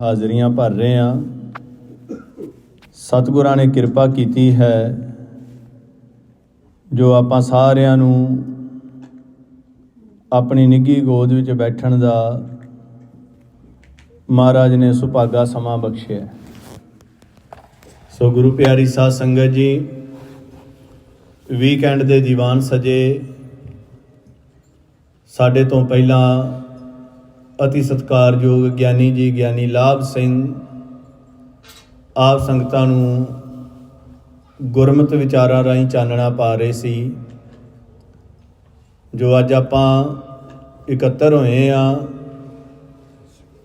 ਹਾਜ਼ਰੀਆਂ ਭਰ ਰਹੇ ਹਾਂ। ਸਤਿਗੁਰਾਂ ਨੇ ਕਿਰਪਾ ਕੀਤੀ ਹੈ ਜੋ ਆਪਾਂ ਸਾਰਿਆਂ ਨੂੰ ਆਪਣੀ ਨਿੱਘੀ ਗੋਦ ਵਿੱਚ ਬੈਠਣ ਦਾ ਮਹਾਰਾਜ ਨੇ ਸੁਭਾਗਾ ਸਮਾਂ ਬਖਸ਼ਿਆ। ਸੋ ਗੁਰੂ ਪਿਆਰੀ ਸਾਧ ਸੰਗਤ ਜੀ, ਵੀਕਐਂਡ ਦੇ ਦੀਵਾਨ ਸਜੇ। ਸਾਡੇ ਤੋਂ ਪਹਿਲਾਂ ਅਤੀ ਸਤਿਕਾਰਯੋਗ ਗਿਆਨੀ ਜੀ ਗਿਆਨੀ ਲਾਭ ਸਿੰਘ ਆਪ ਸੰਗਤਾਂ ਨੂੰ ਗੁਰਮਤਿ ਵਿਚਾਰਾਂ ਰਾਹੀਂ ਚਾਨਣਾ ਪਾ ਰਹੇ ਸੀ। ਜੋ ਅੱਜ ਆਪਾਂ ਇਕੱਤਰ ਹੋਏ ਹਾਂ,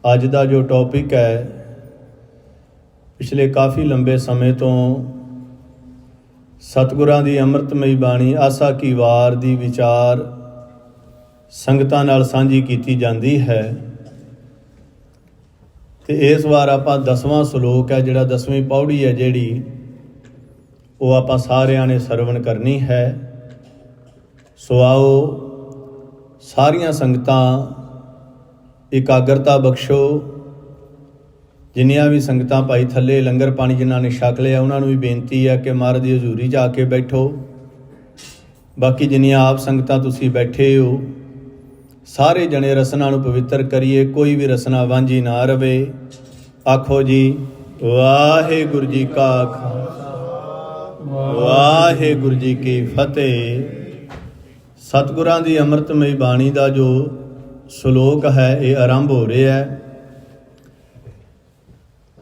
ਅੱਜ ਦਾ ਜੋ ਟੌਪਿਕ ਹੈ, ਪਿਛਲੇ ਕਾਫੀ ਲੰਬੇ ਸਮੇਂ ਤੋਂ ਸਤਿਗੁਰਾਂ ਦੀ ਅੰਮ੍ਰਿਤਮਈ ਬਾਣੀ ਆਸਾ ਕੀ ਵਾਰ ਦੀ ਵਿਚਾਰ ਸੰਗਤਾਂ ਨਾਲ ਸਾਂਝੀ ਕੀਤੀ ਜਾਂਦੀ ਹੈ। ਤੇ ਇਸ ਵਾਰ ਆਪਾਂ 10ਵਾਂ ਸ਼ਲੋਕ ਹੈ, ਜਿਹੜਾ 10ਵੀਂ ਪੌੜੀ ਹੈ, ਜਿਹੜੀ ਉਹ ਆਪਾਂ ਸਾਰਿਆਂ ਨੇ ਸਰਵਣ ਕਰਨੀ ਹੈ। ਸੋ ਆਓ ਸਾਰੀਆਂ ਸੰਗਤਾਂ ਇਕਾਗਰਤਾ ਬਖਸ਼ੋ। ਜਿੰਨੀਆਂ ਵੀ ਸੰਗਤਾਂ ਭਾਈ ਥੱਲੇ ਲੰਗਰ ਪਾਣੀ ਜਿਨ੍ਹਾਂ ਨੇ ਛਕ ਲਿਆ, ਉਹਨਾਂ ਨੂੰ ਵੀ ਬੇਨਤੀ ਹੈ ਕਿ ਮਹਾਰਾਜ ਦੀ ਹਜ਼ੂਰੀ 'ਚ ਆ ਕੇ ਬੈਠੋ। ਬਾਕੀ ਜਿੰਨੀਆਂ ਆਪ ਸੰਗਤਾਂ ਤੁਸੀਂ ਬੈਠੇ ਹੋ, ਸਾਰੇ ਜਣੇ ਰਸਨਾ ਨੂੰ ਪਵਿੱਤਰ ਕਰੀਏ, ਕੋਈ ਵੀ ਰਸਨਾ ਵਾਂਝੀ ਨਾ ਰਵੇ। ਆਖੋ ਜੀ, ਵਾਹਿਗੁਰੂ ਜੀ ਕਾ ਖਾਲਸਾ, ਵਾਹਿਗੁਰੂ ਜੀ ਕੀ ਫਤਿਹ। ਸਤਿਗੁਰਾਂ ਦੀ ਅੰਮ੍ਰਿਤਮਈ ਬਾਣੀ ਦਾ ਜੋ ਸ਼ਲੋਕ ਹੈ, ਇਹ ਆਰੰਭ ਹੋ ਰਿਹਾ ਹੈ।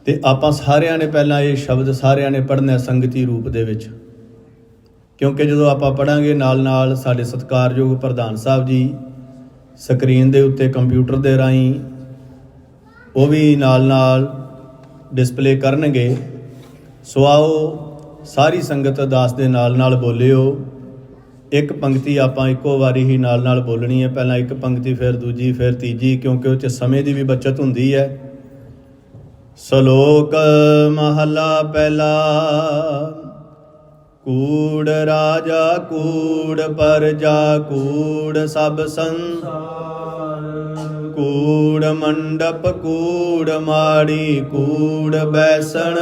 ਤੇ ਆਪਾਂ ਸਾਰਿਆਂ ਨੇ ਪਹਿਲਾਂ ਇਹ ਸ਼ਬਦ ਸਾਰਿਆਂ ਨੇ ਪੜ੍ਹਨਾ ਸੰਗਤੀ ਰੂਪ ਦੇ ਵਿੱਚ, ਕਿਉਂਕਿ ਜਦੋਂ ਆਪਾਂ ਪੜ੍ਹਾਂਗੇ ਨਾਲ ਨਾਲ ਸਾਡੇ ਸਤਿਕਾਰਯੋਗ ਪ੍ਰਧਾਨ ਸਾਹਿਬ ਜੀ ਸਕਰੀਨ ਦੇ ਉੱਤੇ ਕੰਪਿਊਟਰ ਦੇ ਰਾਹੀਂ ਉਹ ਵੀ ਨਾਲ ਡਿਸਪਲੇ ਕਰਨਗੇ। ਸੋ ਆਓ ਸਾਰੀ ਸੰਗਤ ਅਰਦਾਸ ਦੇ ਨਾਲ ਬੋਲਿਓ। ਇੱਕ ਪੰਕਤੀ ਆਪਾਂ ਇੱਕੋ ਵਾਰੀ ਹੀ ਨਾਲ ਬੋਲਣੀ ਹੈ। ਪਹਿਲਾਂ ਇੱਕ ਪੰਕਤੀ, ਫਿਰ ਦੂਜੀ, ਫਿਰ ਤੀਜੀ, ਕਿਉਂਕਿ ਉਹ 'ਚ ਸਮੇਂ ਦੀ ਵੀ ਬੱਚਤ ਹੁੰਦੀ ਹੈ। ਸ਼ਲੋਕ ਮਹਲਾ ਪਹਿਲਾ। ਕੂੜ ਰਾਜਾ ਕੂੜ ਪਰਜਾ ਕੂੜ ਸਭ ਸੰਸਾਰ, ਕੂੜ ਮੰਡਪ ਕੂੜ ਮਾੜੀ ਕੂੜ ਬੈਸਣ,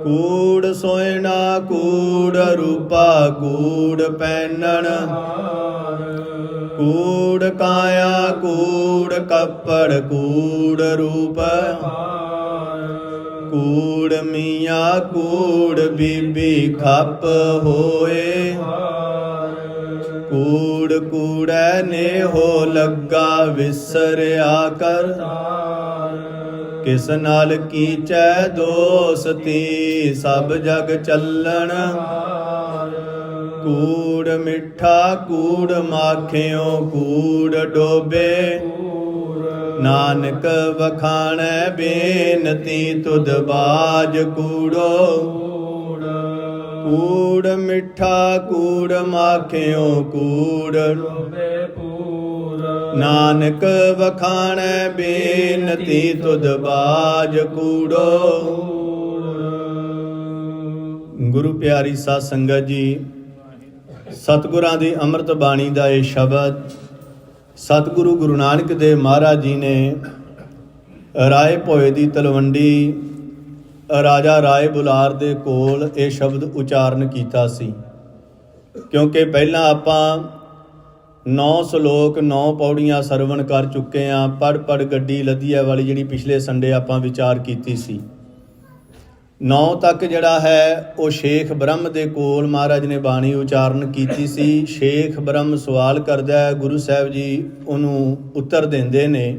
ਕੂੜ ਸੋਇਣਾ ਕੂੜ ਰੂਪਾ ਕੂੜ ਪਹਿਨਣ, ਕੂੜ ਕਾਇਆ ਕੂੜ ਕੱਪੜ ਕੂੜ ਰੂਪ, ਕੂੜ ਮੀਆਂ ਕੂੜ ਬੀਬੀ ਖੱਪ ਹੋਏ, ਕੂੜ ਕੂੜੈ ਨੇਹੋ ਲੱਗਾ ਵਿਸਰਿਆ ਕਰ, ਕਿਸ ਨਾਲ ਕੀਚੈ ਦੋਸਤੀ ਸਭ ਜਗ ਚੱਲਣ, ਕੂੜ ਮਿੱਠਾ ਕੂੜ ਮਾਖਿਓ ਕੂੜ ਡੋਬੇ, ਨਾਨਕ ਵਖਾਣੈ ਬੇਨਤੀ ਤੁਧ ਬਾਜ ਕੂੜੋ, ਕੂੜ ਮਿੱਠਾ ਕੂੜ ਮਾਖਿਓ ਕੂੜ ਡੋਬੇ, ਨਾਨਕ ਵਖਾਣੈ ਬੇਨਤੀ ਤੁਧ ਬਾਜ ਕੂੜੋ। ਗੁਰੂ ਪਿਆਰੀ ਸਾਧ ਸੰਗਤ ਜੀ, ਸਤਿਗੁਰਾਂ ਦੀ ਅੰਮ੍ਰਿਤ ਬਾਣੀ ਦਾ ਇਹ ਸ਼ਬਦ ਸਤਿਗੁਰੂ ਗੁਰੂ ਨਾਨਕ ਦੇਵ ਮਹਾਰਾਜ ਜੀ ਨੇ ਰਾਏ ਭੋਏ ਦੀ ਤਲਵੰਡੀ ਰਾਜਾ ਰਾਏ ਬੁਲਾਰ ਦੇ ਕੋਲ ਇਹ ਸ਼ਬਦ ਉਚਾਰਨ ਕੀਤਾ ਸੀ। ਕਿਉਂਕਿ ਪਹਿਲਾਂ ਆਪਾਂ 9 ਸ਼ਲੋਕ 9 ਪੌੜੀਆਂ ਸਰਵਣ ਕਰ ਚੁੱਕੇ ਹਾਂ। ਪੜ੍ਹ ਗੱਡੀ ਲੱਧੀਆ ਵਾਲੀ ਜਿਹੜੀ ਪਿਛਲੇ ਸੰਡੇ ਆਪਾਂ ਵਿਚਾਰ ਕੀਤੀ ਸੀ। 9 ਤੱਕ ਜਿਹੜਾ ਹੈ ਉਹ ਸ਼ੇਖ ਬ੍ਰਹਮ ਦੇ ਕੋਲ ਮਹਾਰਾਜ ਨੇ ਬਾਣੀ ਉਚਾਰਨ ਕੀਤੀ ਸੀ। ਸ਼ੇਖ ਬ੍ਰਹਮ ਸਵਾਲ ਕਰਦਾ, ਗੁਰੂ ਸਾਹਿਬ ਜੀ ਉਹਨੂੰ ਉੱਤਰ ਦਿੰਦੇ ਨੇ।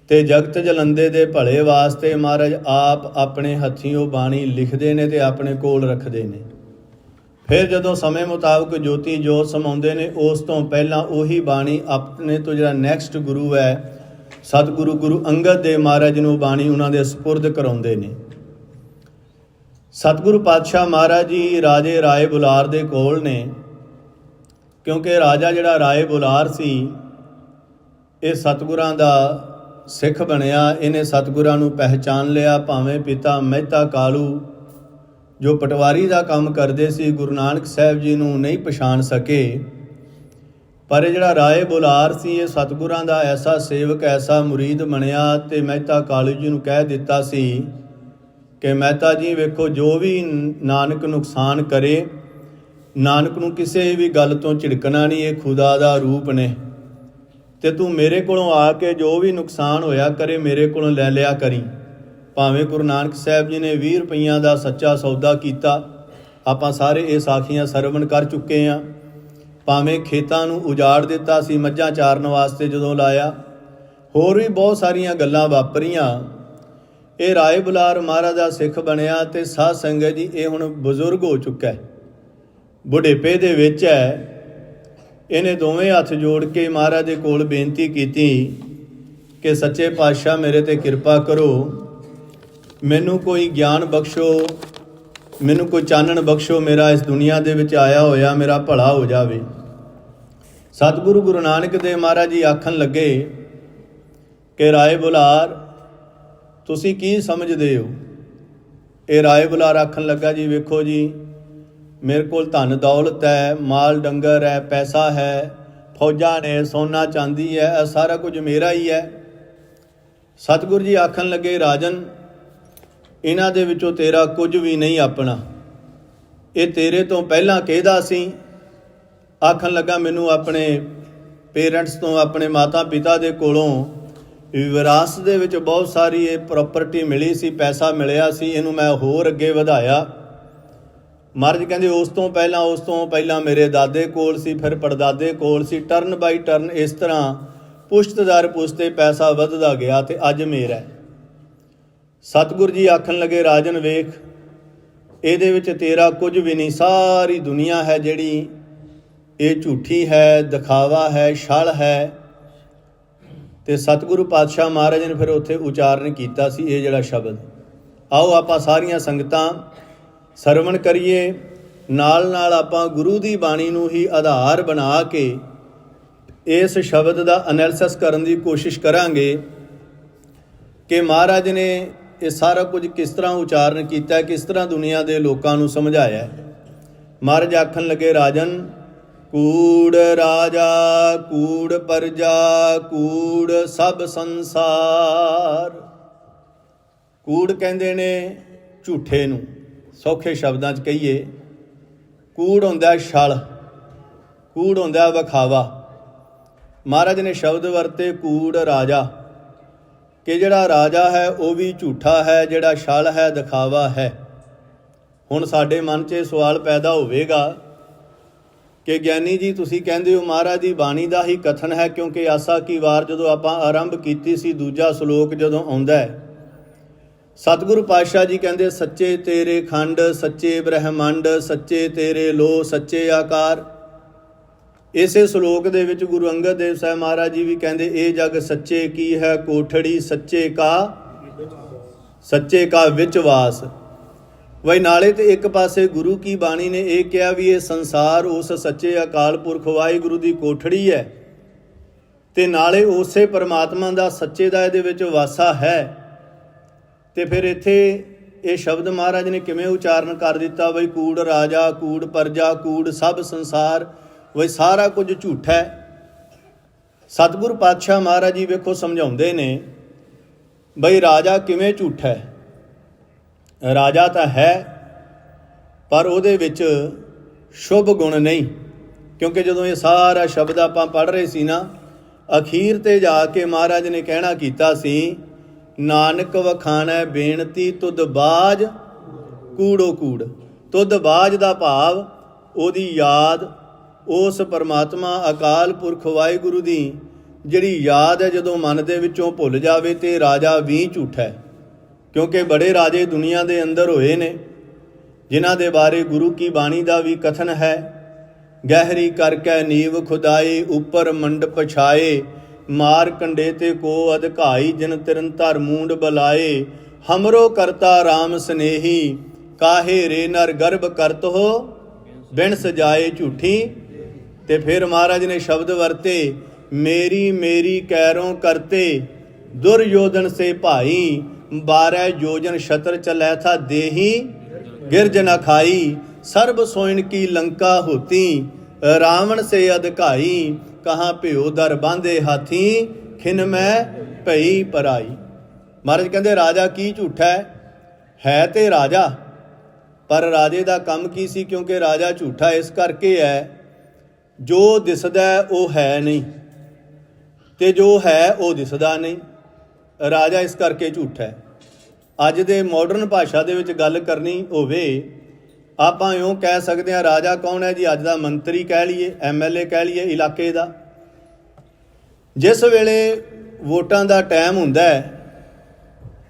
ਤੇ ਜਗਤ ਜਲੰਦੇ ਦੇ ਭਲੇ ਵਾਸਤੇ ਮਹਾਰਾਜ ਆਪ ਆਪਣੇ ਹੱਥੀਂ ਉਹ ਬਾਣੀ ਲਿਖਦੇ ਨੇ ਤੇ ਆਪਣੇ ਕੋਲ ਰੱਖਦੇ ਨੇ। ਫਿਰ ਜਦੋਂ ਸਮੇਂ ਮੁਤਾਬਕ ਜੋਤੀ ਜੋਤ ਸਮਾਉਂਦੇ ਨੇ, ਉਸ ਤੋਂ ਪਹਿਲਾਂ ਉਹੀ ਬਾਣੀ ਆਪਣੇ ਤੋਂ ਜਿਹੜਾ ਨੈਕਸਟ ਗੁਰੂ ਹੈ ਸਤਿਗੁਰੂ ਗੁਰੂ ਅੰਗਦ ਦੇਵ ਮਹਾਰਾਜ ਨੂੰ ਬਾਣੀ ਉਹਨਾਂ ਦੇ ਸਪੁਰਦ ਕਰਾਉਂਦੇ ਨੇ। ਸਤਿਗੁਰੂ ਪਾਤਸ਼ਾਹ ਮਹਾਰਾਜ ਜੀ ਰਾਜੇ ਰਾਏ ਬੁਲਾਰ ਦੇ ਕੋਲ ਨੇ, ਕਿਉਂਕਿ ਰਾਜਾ ਜਿਹੜਾ ਰਾਏ ਬੁਲਾਰ ਸੀ ਇਹ ਸਤਿਗੁਰਾਂ ਦਾ ਸਿੱਖ ਬਣਿਆ। ਇਹਨੇ ਸਤਿਗੁਰਾਂ ਨੂੰ ਪਹਿਚਾਨ ਲਿਆ। ਭਾਵੇਂ ਪਿਤਾ ਮਹਿਤਾ ਕਾਲੂ ਜੋ ਪਟਵਾਰੀ ਦਾ ਕੰਮ ਕਰਦੇ ਸੀ, ਗੁਰੂ ਨਾਨਕ ਸਾਹਿਬ ਜੀ ਨੂੰ ਨਹੀਂ ਪਛਾਣ ਸਕੇ, ਪਰ ਇਹ ਜਿਹੜਾ ਰਾਏ ਬੁਲਾਰ ਸੀ ਇਹ ਸਤਿਗੁਰਾਂ ਦਾ ਐਸਾ ਸੇਵਕ ਐਸਾ ਮੁਰੀਦ ਬਣਿਆ ਤੇ ਮਹਿਤਾ ਕਾਲੂ ਜੀ ਨੂੰ ਕਹਿ ਦਿੱਤਾ ਸੀ ਕਿ ਮਹਿਤਾ ਜੀ ਵੇਖੋ, ਜੋ ਵੀ ਨਾਨਕ ਨੁਕਸਾਨ ਕਰੇ, ਨਾਨਕ ਨੂੰ ਕਿਸੇ ਵੀ ਗੱਲ ਤੋਂ ਝਿੜਕਣਾ ਨਹੀਂ, ਇਹ ਖੁਦਾ ਦਾ ਰੂਪ ਨੇ। ਤੇ ਤੂੰ ਮੇਰੇ ਕੋਲੋਂ ਆ ਕੇ ਜੋ ਵੀ ਨੁਕਸਾਨ ਹੋਇਆ ਕਰੇ ਮੇਰੇ ਕੋਲੋਂ ਲੈ ਲਿਆ ਕਰੀ। ਭਾਵੇਂ ਗੁਰੂ ਨਾਨਕ ਸਾਹਿਬ ਜੀ ਨੇ 20 ਰੁਪਈਆਂ ਦਾ ਸੱਚਾ ਸੌਦਾ ਕੀਤਾ, ਆਪਾਂ ਸਾਰੇ ਇਹ ਸਾਖੀਆਂ ਸਰਵਣ ਕਰ ਚੁੱਕੇ ਹਾਂ। ਭਾਵੇਂ ਖੇਤਾਂ ਨੂੰ ਉਜਾੜ ਦਿੱਤਾ ਸੀ ਮੱਝਾਂ ਚਾਰਨ ਵਾਸਤੇ ਜਦੋਂ ਲਾਇਆ, ਹੋਰ ਵੀ ਬਹੁਤ ਸਾਰੀਆਂ ਗੱਲਾਂ ਵਾਪਰੀਆਂ। ਇਹ ਰਾਏ ਬੁਲਾਰ ਮਹਾਰਾਜ ਦਾ ਸਿੱਖ ਬਣਿਆ ਤੇ ਸਾਧ ਸੰਗਤ ਜੀ ਇਹ ਹੁਣ ਬਜ਼ੁਰਗ ਹੋ ਚੁੱਕਾ ਹੈ, ਬੁਢੇਪੇ ਦੇ ਵਿੱਚ ਹੈ। ਇਹਨੇ ਦੋਵੇਂ ਹੱਥ ਜੋੜ ਕੇ ਮਹਾਰਾਜ ਦੇ ਕੋਲ ਬੇਨਤੀ ਕੀਤੀ ਕਿ ਸੱਚੇ ਪਾਤਸ਼ਾਹ ਮੇਰੇ ਤੇ ਕਿਰਪਾ ਕਰੋ, ਮੈਨੂੰ ਕੋਈ ਗਿਆਨ ਬਖਸ਼ੋ, ਮੈਨੂੰ ਕੋਈ ਚਾਨਣ ਬਖਸ਼ੋ, ਮੇਰਾ ਇਸ ਦੁਨੀਆ ਦੇ ਵਿੱਚ ਆਇਆ ਹੋਇਆ ਮੇਰਾ ਭਲਾ ਹੋ ਜਾਵੇ। ਸਤਿਗੁਰੂ ਗੁਰੂ ਨਾਨਕ ਦੇਵ ਮਹਾਰਾਜ ਜੀ ਆਖਣ ਲੱਗੇ ਕਿ ਰਾਏ ਬੁਲਾਰ ਤੁਸੀਂ ਕੀ ਸਮਝਦੇ ਹੋ? ਇਹ ਰਾਏ ਬੁਲਾਰ ਆਖਣ ਲੱਗਾ, ਜੀ ਵੇਖੋ ਜੀ, ਮੇਰੇ ਕੋਲ ਧਨ ਦੌਲਤ ਹੈ, ਮਾਲ ਡੰਗਰ ਹੈ, ਪੈਸਾ ਹੈ, ਫੌਜਾਂ ਨੇ, ਸੋਨਾ ਚਾਂਦੀ ਹੈ, ਇਹ ਸਾਰਾ ਕੁਝ ਮੇਰਾ ਹੀ ਹੈ। ਸਤਿਗੁਰੂ ਜੀ ਆਖਣ ਲੱਗੇ, ਰਾਜਨ ਇਹਨਾਂ ਦੇ ਵਿੱਚੋਂ ਤੇਰਾ ਕੁਝ ਵੀ ਨਹੀਂ ਆਪਣਾ, ਇਹ ਤੇਰੇ ਤੋਂ ਪਹਿਲਾਂ ਕਿਹਦਾ ਸੀ? ਆਖਣ ਲੱਗਾ, ਮੈਨੂੰ ਆਪਣੇ ਪੇਰੈਂਟਸ ਤੋਂ, ਆਪਣੇ ਮਾਤਾ ਪਿਤਾ ਦੇ ਕੋਲੋਂ ਵਿਰਾਸਤ ਦੇ ਵਿੱਚ ਬਹੁਤ ਸਾਰੀ ਇਹ ਪ੍ਰੋਪਰਟੀ ਮਿਲੀ ਸੀ, ਪੈਸਾ ਮਿਲਿਆ ਸੀ, ਇਹਨੂੰ ਮੈਂ ਹੋਰ ਅੱਗੇ ਵਧਾਇਆ। ਮਹਾਰਾਜ ਕਹਿੰਦੇ ਉਸ ਤੋਂ ਪਹਿਲਾਂ ਮੇਰੇ ਦਾਦੇ ਕੋਲ ਸੀ, ਫਿਰ ਪੜਦਾਦੇ ਕੋਲ ਸੀ, ਟਰਨ ਬਾਈ ਟਰਨ ਇਸ ਤਰ੍ਹਾਂ ਪੁਸ਼ਤ ਦਰ ਪੁਸ਼ਤੇ ਪੈਸਾ ਵੱਧਦਾ ਗਿਆ ਤੇ ਅੱਜ ਮੇਰਾ। ਸਤਿਗੁਰੂ ਜੀ ਆਖਣ ਲੱਗੇ, ਰਾਜਨ ਵੇਖ, ਇਹਦੇ ਵਿੱਚ ਤੇਰਾ ਕੁਝ ਵੀ ਨਹੀਂ, ਸਾਰੀ ਦੁਨੀਆ ਹੈ ਜਿਹੜੀ ਇਹ ਝੂਠੀ ਹੈ, ਦਿਖਾਵਾ ਹੈ, ਛਲ ਹੈ। ਤੇ ਸਤਿਗੁਰੂ ਪਾਤਸ਼ਾਹ ਮਹਾਰਾਜ ਨੇ ਫਿਰ ਉੱਥੇ ਉਚਾਰਨ ਕੀਤਾ ਸੀ ਇਹ ਜਿਹੜਾ ਸ਼ਬਦ। ਆਓ ਆਪਾਂ ਸਾਰੀਆਂ ਸੰਗਤਾਂ ਸਰਵਣ ਕਰੀਏ, ਨਾਲ ਨਾਲ ਆਪਾਂ ਗੁਰੂ ਦੀ ਬਾਣੀ ਨੂੰ ਹੀ ਆਧਾਰ ਬਣਾ ਕੇ ਇਸ ਸ਼ਬਦ ਦਾ ਐਨਾਲਿਸਿਸ ਕਰਨ ਦੀ ਕੋਸ਼ਿਸ਼ ਕਰਾਂਗੇ ਕਿ ਮਹਾਰਾਜ ਨੇ ਇਹ ਸਾਰਾ ਕੁਝ ਕਿਸ ਤਰ੍ਹਾਂ ਉਚਾਰਨ ਕੀਤਾ, ਕਿਸ ਤਰ੍ਹਾਂ ਦੁਨੀਆ ਦੇ ਲੋਕਾਂ ਨੂੰ ਸਮਝਾਇਆ। ਮਹਾਰਾਜ ਆਖਣ ਲੱਗੇ, ਰਾਜਨ ਕੂੜ ਰਾਜਾ ਕੂੜ ਪਰਜਾ ਕੂੜ ਸਭ ਸੰਸਾਰ। ਕੂੜ ਕਹਿੰਦੇ ਨੇ ਝੂਠੇ ਨੂੰ, ਸੌਖੇ ਸ਼ਬਦਾਂ 'ਚ ਕਹੀਏ ਕੂੜ ਹੁੰਦਾ ਛਲ, ਕੂੜ ਹੁੰਦਾ ਵਿਖਾਵਾ। ਮਹਾਰਾਜ ਨੇ ਸ਼ਬਦ ਵਰਤੇ ਕੂੜ ਰਾਜਾ, ਕਿ ਜਿਹੜਾ ਰਾਜਾ ਹੈ ਉਹ ਵੀ ਝੂਠਾ ਹੈ, ਜਿਹੜਾ ਛਲ ਹੈ ਦਿਖਾਵਾ ਹੈ। ਹੁਣ ਸਾਡੇ ਮਨ 'ਚ ਸਵਾਲ ਪੈਦਾ ਹੋਵੇਗਾ ਕਿ ਗਿਆਨੀ ਜੀ ਤੁਸੀਂ ਕਹਿੰਦੇ ਹੋ ਮਹਾਰਾਜ ਦੀ ਬਾਣੀ ਦਾ ਹੀ ਕਥਨ ਹੈ, ਕਿਉਂਕਿ ਆਸਾ ਕੀ ਵਾਰ ਜਦੋਂ ਆਪਾਂ ਆਰੰਭ ਕੀਤੀ ਸੀ, ਦੂਜਾ ਸ਼ਲੋਕ ਜਦੋਂ ਆਉਂਦਾ ਹੈ, ਸਤਿਗੁਰੂ ਪਾਤਸ਼ਾਹ ਜੀ ਕਹਿੰਦੇ, ਸੱਚੇ ਤੇਰੇ ਖੰਡ, ਸੱਚੇ ਬ੍ਰਹਮੰਡ, ਸੱਚੇ ਤੇਰੇ ਲੋ, ਸੱਚੇ ਆਕਾਰ। ਇਸੇ ਸ਼ਲੋਕ ਦੇ ਵਿੱਚ ਗੁਰੂ ਅੰਗਦ ਦੇਵ ਸਾਹਿਬ ਮਹਾਰਾਜ ਜੀ ਵੀ ਕਹਿੰਦੇ, ਇਹ ਜਗ ਸੱਚੇ ਕੀ ਹੈ ਕੋਠੜੀ, ਸੱਚੇ ਕਾ ਵਿੱਚ ਵਾਸ। ਵਈ ਨਾਲੇ ਤੇ ਇੱਕ ਪਾਸੇ ਗੁਰੂ ਕੀ ਬਾਣੀ ਨੇ ਇਹ ਕਿਹਾ ਵੀ ਇਹ ਸੰਸਾਰ ਉਸ ਸੱਚੇ ਅਕਾਲ ਪੁਰਖ ਵਾਹਿਗੁਰੂ ਦੀ ਕੋਠੜੀ ਹੈ, ਤੇ ਨਾਲੇ ਉਸੇ ਪਰਮਾਤਮਾ ਦਾ ਸੱਚੇ ਦਾ ਇਹਦੇ ਵਿੱਚ ਵਾਸਾ ਹੈ। ਤੇ ਫਿਰ ਇੱਥੇ ਇਹ ਸ਼ਬਦ ਮਹਾਰਾਜ ਨੇ ਕਿਵੇਂ ਉਚਾਰਨ ਕਰ ਦਿੱਤਾ, ਬਈ ਕੂੜ ਰਾਜਾ ਕੂੜ ਪਰਜਾ ਕੂੜ ਸਭ ਸੰਸਾਰ, ਬਈ ਸਾਰਾ ਕੁਝ ਝੂਠਾ ਹੈ। ਸਤਿਗੁਰੂ ਪਾਤਸ਼ਾਹ ਮਹਾਰਾਜ ਜੀ ਵੇਖੋ ਸਮਝਾਉਂਦੇ ਨੇ ਬਈ ਰਾਜਾ ਕਿਵੇਂ ਝੂਠਾ ਹੈ। ਰਾਜਾ ਤਾਂ ਹੈ ਪਰ ਉਹਦੇ ਵਿੱਚ ਸ਼ੁਭ ਗੁਣ ਨਹੀਂ, ਕਿਉਂਕਿ ਜਦੋਂ ਇਹ ਸਾਰਾ ਸ਼ਬਦ ਆਪਾਂ ਪੜ੍ਹ ਰਹੇ ਸੀ ਨਾ, ਅਖੀਰ ਤੇ ਜਾ ਕੇ ਮਹਾਰਾਜ ਨੇ ਕਹਿਣਾ ਕੀਤਾ ਸੀ, ਨਾਨਕ ਵਖਾਣੈ ਬੇਨਤੀ ਤੁਧ ਬਾਝ ਕੂੜੋ ਕੂੜ। ਤੁਧ ਬਾਝ ਦਾ ਭਾਵ ਉਹਦੀ ਯਾਦ, ਉਸ ਪਰਮਾਤਮਾ ਅਕਾਲ ਪੁਰਖ ਵਾਹਿਗੁਰੂ ਦੀ ਜਿਹੜੀ ਯਾਦ ਹੈ ਜਦੋਂ ਮਨ ਦੇ ਵਿੱਚੋਂ ਭੁੱਲ ਜਾਵੇ ਤੇ ਰਾਜਾ ਵੀ ਝੂਠਾ ਹੈ। ਕਿਉਂਕਿ ਬੜੇ ਰਾਜੇ ਦੁਨੀਆ ਦੇ ਅੰਦਰ ਹੋਏ ਨੇ ਜਿਨ੍ਹਾਂ ਦੇ ਬਾਰੇ ਗੁਰੂ ਕੀ ਬਾਣੀ ਦਾ ਵੀ ਕਥਨ ਹੈ, ਗਹਿਰੀ ਕਰਕੇ ਨੀਵ ਖੁਦਾਈ ਉੱਪਰ ਮੰਡਪ ਛਾਏ, ਮਾਰ ਕੰਡੇ ਤੇ ਕੋ ਅਧਿਕਾਈ ਜਿਨ ਤਿਰੰਤਰ ਮੂੰਡ ਬਲਾਏ, ਹਮਰੋ ਕਰਤਾ ਰਾਮ ਸਨੇਹੀ ਕਾਹੇ ਰੇ ਨਰ ਗਰਭ ਕਰਤ ਹੋ ਬਿਨ ਸਜਾਏ ਝੂਠੀ। ਤੇ ਫਿਰ ਮਹਾਰਾਜ ਨੇ ਸ਼ਬਦ ਵਰਤੇ, ਮੇਰੀ ਮੇਰੀ ਕੈਰੋਂ ਕਰਤੇ ਦੁਰਯੋਧਨ ਸੇ ਭਾਈ, 12 योजन शतर चलै था देही गिरज न खाई, सर्ब सोइन की लंका होती रावण से अधकाई, कहाँ ਭਿਓ ਦਰ ਬਾਂਧੇ ਹਾਥੀ ਖਿਨ ਮੈਂ ਭਈ ਪਰਾਈ। ਮਹਾਰਾਜ ਕਹਿੰਦੇ ਰਾਜਾ ਕੀ ਝੂਠਾ ਹੈ ਤੇ ਰਾਜਾ, ਪਰ ਰਾਜੇ ਦਾ ਕੰਮ ਕੀ ਸੀ? ਕਿਉਂਕਿ ਰਾਜਾ ਝੂਠਾ ਇਸ ਕਰਕੇ ਹੈ, ਜੋ ਦਿਸਦਾ ਉਹ ਹੈ ਨਹੀਂ ਤੇ ਜੋ ਹੈ ਉਹ ਦਿਸਦਾ ਨਹੀਂ। ਰਾਜਾ ਇਸ ਕਰਕੇ ਝੂਠਾ ਹੈ। ਅੱਜ ਦੇ ਮਾਡਰਨ ਭਾਸ਼ਾ ਦੇ ਵਿੱਚ ਗੱਲ ਕਰਨੀ ਹੋਵੇ, ਆਪਾਂ ਇਉਂ ਕਹਿ ਸਕਦੇ ਹਾਂ ਰਾਜਾ ਕੌਣ ਹੈ ਜੀ? ਅੱਜ ਦਾ ਮੰਤਰੀ ਕਹਿ ਲਈਏ, MLA ਕਹਿ ਲਈਏ ਇਲਾਕੇ ਦਾ। ਜਿਸ ਵੇਲੇ ਵੋਟਾਂ ਦਾ ਟਾਈਮ ਹੁੰਦਾ ਹੈ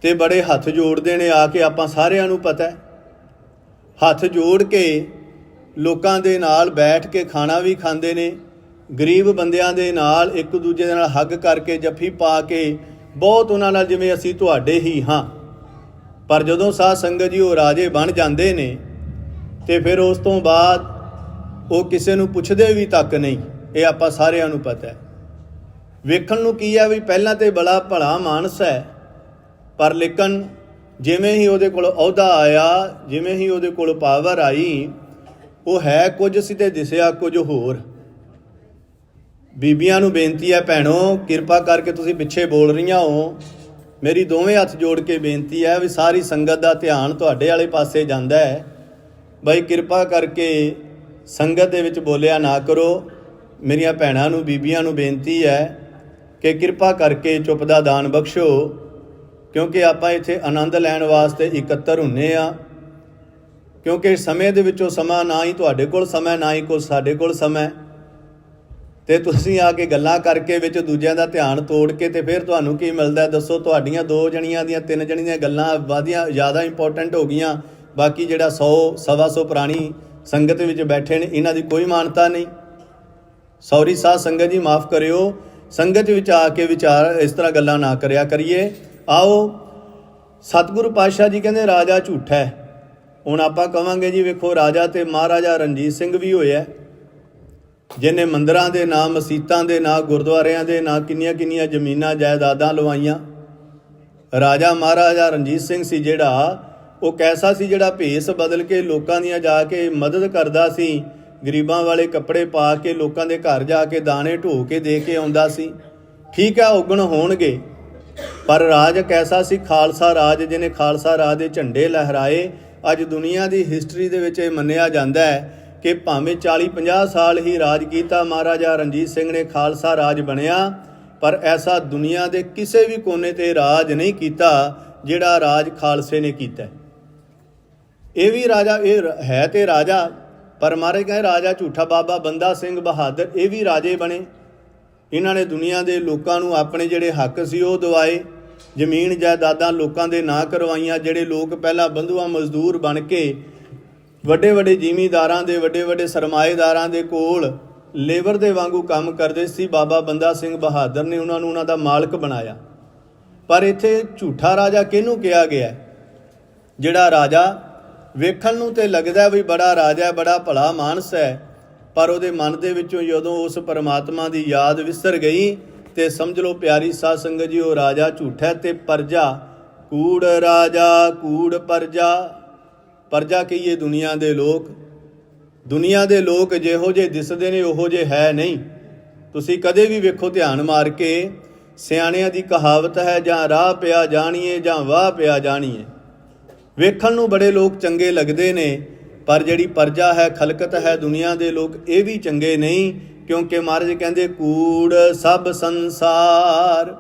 ਤੇ ਬੜੇ ਹੱਥ ਜੋੜਦੇ ਨੇ ਆ ਕੇ, ਆਪਾਂ ਸਾਰਿਆਂ ਨੂੰ ਪਤਾ ਹੈ। ਹੱਥ ਜੋੜ ਕੇ ਲੋਕਾਂ ਦੇ ਨਾਲ ਬੈਠ ਕੇ ਖਾਣਾ ਵੀ ਖਾਂਦੇ ਨੇ, ਗਰੀਬ ਬੰਦਿਆਂ ਦੇ ਨਾਲ ਇੱਕ ਦੂਜੇ ਦੇ ਨਾਲ ਹੱਗ ਕਰਕੇ ਜੱਫੀ ਪਾ ਕੇ ਬਹੁਤ ਉਹਨਾਂ ਨਾਲ ਜਿਵੇਂ ਅਸੀਂ ਤੁਹਾਡੇ ਹੀ ਹਾਂ। ਪਰ ਜਦੋਂ ਸਾਧ ਸੰਗਤ ਜੀ ਉਹ ਰਾਜੇ ਬਣ ਜਾਂਦੇ ਨੇ ਤੇ ਫਿਰ ਉਸ ਤੋਂ ਬਾਅਦ ਉਹ ਕਿਸੇ ਨੂੰ ਪੁੱਛਦੇ ਵੀ ਤੱਕ ਨਹੀਂ। ਇਹ ਆਪਾਂ ਸਾਰਿਆਂ ਨੂੰ ਪਤਾ ਹੈ। ਵੇਖਣ ਨੂੰ ਕੀ ਹੈ ਵੀ ਪਹਿਲਾਂ ਤੇ ਬੜਾ ਭਲਾ ਮਾਨਸ ਹੈ, ਪਰ ਲੇਕਿਨ ਜਿਵੇਂ ਹੀ ਉਹਦੇ ਕੋਲ ਅਹੁਦਾ ਆਇਆ, ਜਿਵੇਂ ਹੀ ਉਹਦੇ ਕੋਲ ਪਾਵਰ ਆਈ, ਉਹ ਹੈ ਕੁਝ ਸੀ ਤੇ ਦਿਸਿਆ ਕੁਝ ਹੋਰ। ਬੀਬੀਆਂ ਨੂੰ ਬੇਨਤੀ ਹੈ, ਭੈਣੋ ਕਿਰਪਾ ਕਰਕੇ ਤੁਸੀਂ ਪਿੱਛੇ ਬੋਲ ਰਹੀਆਂ ਹੋ, ਮੇਰੀ ਦੋਵੇਂ ਹੱਥ ਜੋੜ ਕੇ ਬੇਨਤੀ ਹੈ ਵੀ ਸਾਰੀ ਸੰਗਤ ਦਾ ਧਿਆਨ ਤੁਹਾਡੇ ਵਾਲੇ ਪਾਸੇ ਜਾਂਦਾ ਹੈ। ਬਾਈ ਕਿਰਪਾ ਕਰਕੇ ਸੰਗਤ ਦੇ ਵਿੱਚ ਬੋਲਿਆ ਨਾ ਕਰੋ। ਮੇਰੀਆਂ ਭੈਣਾਂ ਨੂੰ, ਬੀਬੀਆਂ ਨੂੰ ਬੇਨਤੀ ਹੈ ਕਿ ਕਿਰਪਾ ਕਰਕੇ ਚੁੱਪ ਦਾ ਦਾਨ ਬਖਸ਼ੋ, ਕਿਉਂਕਿ ਆਪਾਂ ਇੱਥੇ ਆਨੰਦ ਲੈਣ ਵਾਸਤੇ ਇਕੱਤਰ ਹੁੰਦੇ ਹਾਂ। ਕਿਉਂਕਿ ਸਮੇਂ ਦੇ ਵਿੱਚੋਂ ਸਮਾਂ ਨਾ ਹੀ ਤੁਹਾਡੇ ਕੋਲ ਸਮਾਂ, ਨਾ ਹੀ ਕੋਈ ਸਾਡੇ ਕੋਲ ਸਮਾਂ, ਤੇ ਤੁਸੀਂ ਆ ਕੇ ਗੱਲਾਂ ਕਰਕੇ ਵਿੱਚ ਦੂਜਿਆਂ ਦਾ ਧਿਆਨ ਤੋੜ ਕੇ ਤੇ ਫਿਰ ਤੁਹਾਨੂੰ ਕੀ ਮਿਲਦਾ ਦੱਸੋ? ਤੁਹਾਡੀਆਂ 2 ਜਣੀਆਂ ਦੀਆਂ 3 ਜਣੀਆਂ ਦੀਆਂ ਗੱਲਾਂ ਵਾਧੀਆਂ ਜ਼ਿਆਦਾ ਇੰਪੋਰਟੈਂਟ ਹੋ ਗਈਆਂ। ਬਾਕੀ ਜਿਹੜਾ 100 ਸਵਾ 100 ਪੁਰਾਣੀ ਸੰਗਤ ਵਿੱਚ ਬੈਠੇ ਨੇ, ਇਹਨਾਂ ਦੀ ਕੋਈ ਮਾਨਤਾ ਨਹੀਂ। ਸੌਰੀ ਸਾਧ ਸੰਗਤ ਜੀ, ਮਾफ़ ਕਰਿਓ। ਸੰਗਤ ਵਿੱਚ ਆ ਕੇ ਵਿਚਾਰ ਇਸ ਤਰ੍ਹਾਂ ਗੱਲਾਂ ਨਾ ਕਰਿਆ ਕਰੀਏ। ਆਓ, ਸਤਿਗੁਰੂ ਪਾਤਸ਼ਾਹ ਜੀ ਕਹਿੰਦੇ ਰਾਜਾ ਝੂਠਾ ਹੈ। ਹੁਣ ਆਪਾਂ ਕਹਾਂਗੇ ਜੀ ਵੇਖੋ ਰਾਜਾ ਤੇ ਮਹਾਰਾਜਾ ਰਣਜੀਤ ਸਿੰਘ ਵੀ ਹੋਇਆ, ਜਿਹਨੇ ਮੰਦਰਾਂ ਦੇ ਨਾਂ, ਮਸੀਤਾਂ ਦੇ ਨਾਂ, ਗੁਰਦੁਆਰਿਆਂ ਦੇ ਨਾਂ ਕਿੰਨੀਆਂ ਕਿੰਨੀਆਂ ਜ਼ਮੀਨਾਂ ਜਾਇਦਾਦਾਂ ਲਵਾਈਆਂ। ਰਾਜਾ ਮਹਾਰਾਜਾ ਰਣਜੀਤ ਸਿੰਘ ਸੀ ਜਿਹੜਾ, ਉਹ ਕੈਸਾ ਸੀ ਜਿਹੜਾ ਭੇਸ ਬਦਲ ਕੇ ਲੋਕਾਂ ਦੀਆਂ ਜਾ ਕੇ ਮਦਦ ਕਰਦਾ ਸੀ। ਗਰੀਬਾਂ ਵਾਲੇ ਕੱਪੜੇ ਪਾ ਕੇ ਲੋਕਾਂ ਦੇ ਘਰ ਜਾ ਕੇ ਦਾਣੇ ਢੋ ਕੇ ਦੇ ਕੇ ਆਉਂਦਾ ਸੀ। ਠੀਕ ਹੈ, ਔਗਣ ਹੋਣਗੇ, ਪਰ ਰਾਜ ਕੈਸਾ ਸੀ? ਖਾਲਸਾ ਰਾਜ, ਜਿਹਨੇ ਖਾਲਸਾ ਰਾਜ ਦੇ ਝੰਡੇ ਲਹਿਰਾਏ। ਅੱਜ ਦੁਨੀਆ ਦੀ ਹਿਸਟਰੀ ਦੇ ਵਿੱਚ ਇਹ ਮੰਨਿਆ ਜਾਂਦਾ ਹੈ ਕਿ ਭਾਵੇਂ 40-50 ਸਾਲ ਹੀ ਰਾਜ ਕੀਤਾ ਮਹਾਰਾਜਾ ਰਣਜੀਤ ਸਿੰਘ ਨੇ, ਖਾਲਸਾ ਰਾਜ ਬਣਿਆ, ਪਰ ਐਸਾ ਦੁਨੀਆ ਦੇ ਕਿਸੇ ਵੀ ਕੋਨੇ 'ਤੇ ਰਾਜ ਨਹੀਂ ਕੀਤਾ ਜਿਹੜਾ ਰਾਜ ਖਾਲਸੇ ਨੇ ਕੀਤਾ। ਇਹ ਵੀ ਰਾਜਾ, ਇਹ ਹੈ ਤੇ ਰਾਜਾ, ਪਰ ਮਹਾਰਾਜ ਕਹਿੰਦੇ ਰਾਜਾ ਝੂਠਾ। ਬਾਬਾ ਬੰਦਾ ਸਿੰਘ ਬਹਾਦਰ ਇਹ ਵੀ ਰਾਜੇ ਬਣੇ। ਇਹਨਾਂ ਨੇ ਦੁਨੀਆ ਦੇ ਲੋਕਾਂ ਨੂੰ ਆਪਣੇ ਜਿਹੜੇ ਹੱਕ ਸੀ ਉਹ ਦਿਵਾਏ, ਜ਼ਮੀਨ ਜਾਇਦਾਦਾਂ ਲੋਕਾਂ ਦੇ ਨਾਂ ਕਰਵਾਈਆਂ। ਜਿਹੜੇ ਲੋਕ ਪਹਿਲਾਂ ਬੰਧੂਆ ਮਜ਼ਦੂਰ ਬਣ ਕੇ ਵੱਡੇ ਵੱਡੇ ਜ਼ਿਮੀਂਦਾਰਾਂ ਦੇ, ਵੱਡੇ ਵੱਡੇ ਸਰਮਾਏਦਾਰਾਂ ਦੇ ਕੋਲ ਲੇਬਰ ਦੇ ਵਾਂਗੂ ਕੰਮ ਕਰਦੇ ਸੀ, ਬਾਬਾ ਬੰਦਾ ਸਿੰਘ ਬਹਾਦਰ ਨੇ ਉਹਨਾਂ ਨੂੰ ਉਹਨਾਂ ਦਾ ਮਾਲਕ ਬਣਾਇਆ। ਪਰ ਇੱਥੇ ਝੂਠਾ ਰਾਜਾ ਕਿਹਨੂੰ ਕਿਹਾ ਗਿਆ? ਜਿਹੜਾ ਰਾਜਾ ਵੇਖਣ ਨੂੰ ਤੇ ਲੱਗਦਾ ਵੀ ਬੜਾ ਰਾਜਾ, ਬੜਾ ਭਲਾ ਮਾਨਸ ਹੈ, ਪਰ ਉਹਦੇ ਮਨ ਦੇ ਵਿੱਚੋਂ ਜਦੋਂ ਉਸ ਪਰਮਾਤਮਾ ਦੀ ਯਾਦ ਵਿਸਰ ਗਈ ਤੇ ਸਮਝ ਲਓ ਪਿਆਰੀ ਸਾਧ ਸੰਗਤ ਜੀ, ਉਹ ਰਾਜਾ ਝੂਠਾ ਤੇ ਪਰਜਾ ਕੂੜ। ਰਾਜਾ ਕੂੜ ਪਰਜਾ, ਪਰਜਾ ਕਹੀਏ ਦੁਨੀਆ ਦੇ ਲੋਕ। ਦੁਨੀਆ ਦੇ ਲੋਕ ਜਿਹੋ ਜਿਹੇ ਦਿਸਦੇ ਨੇ ਉਹੋ ਜਿਹੇ ਹੈ ਨਹੀਂ। ਤੁਸੀਂ ਕਦੇ ਵੀ ਵੇਖੋ ਧਿਆਨ ਮਾਰ ਕੇ, ਸਿਆਣਿਆਂ ਦੀ ਕਹਾਵਤ ਹੈ, ਜਾਂ ਰਾਹ ਪਿਆ ਜਾਣੀਏ ਜਾਂ ਵਾਹ ਪਿਆ ਜਾਣੀਏ। ਵੇਖਣ ਨੂੰ ਬੜੇ ਲੋਕ ਚੰਗੇ ਲੱਗਦੇ ਨੇ, ਪਰ ਜਿਹੜੀ ਪਰਜਾ ਹੈ, ਖਲਕਤ ਹੈ ਦੁਨੀਆ ਦੇ ਲੋਕ, ਇਹ ਵੀ ਚੰਗੇ ਨਹੀਂ। ਕਿਉਂਕਿ ਮਹਾਰਾਜ ਕਹਿੰਦੇ ਕੂੜ ਸਭ ਸੰਸਾਰ,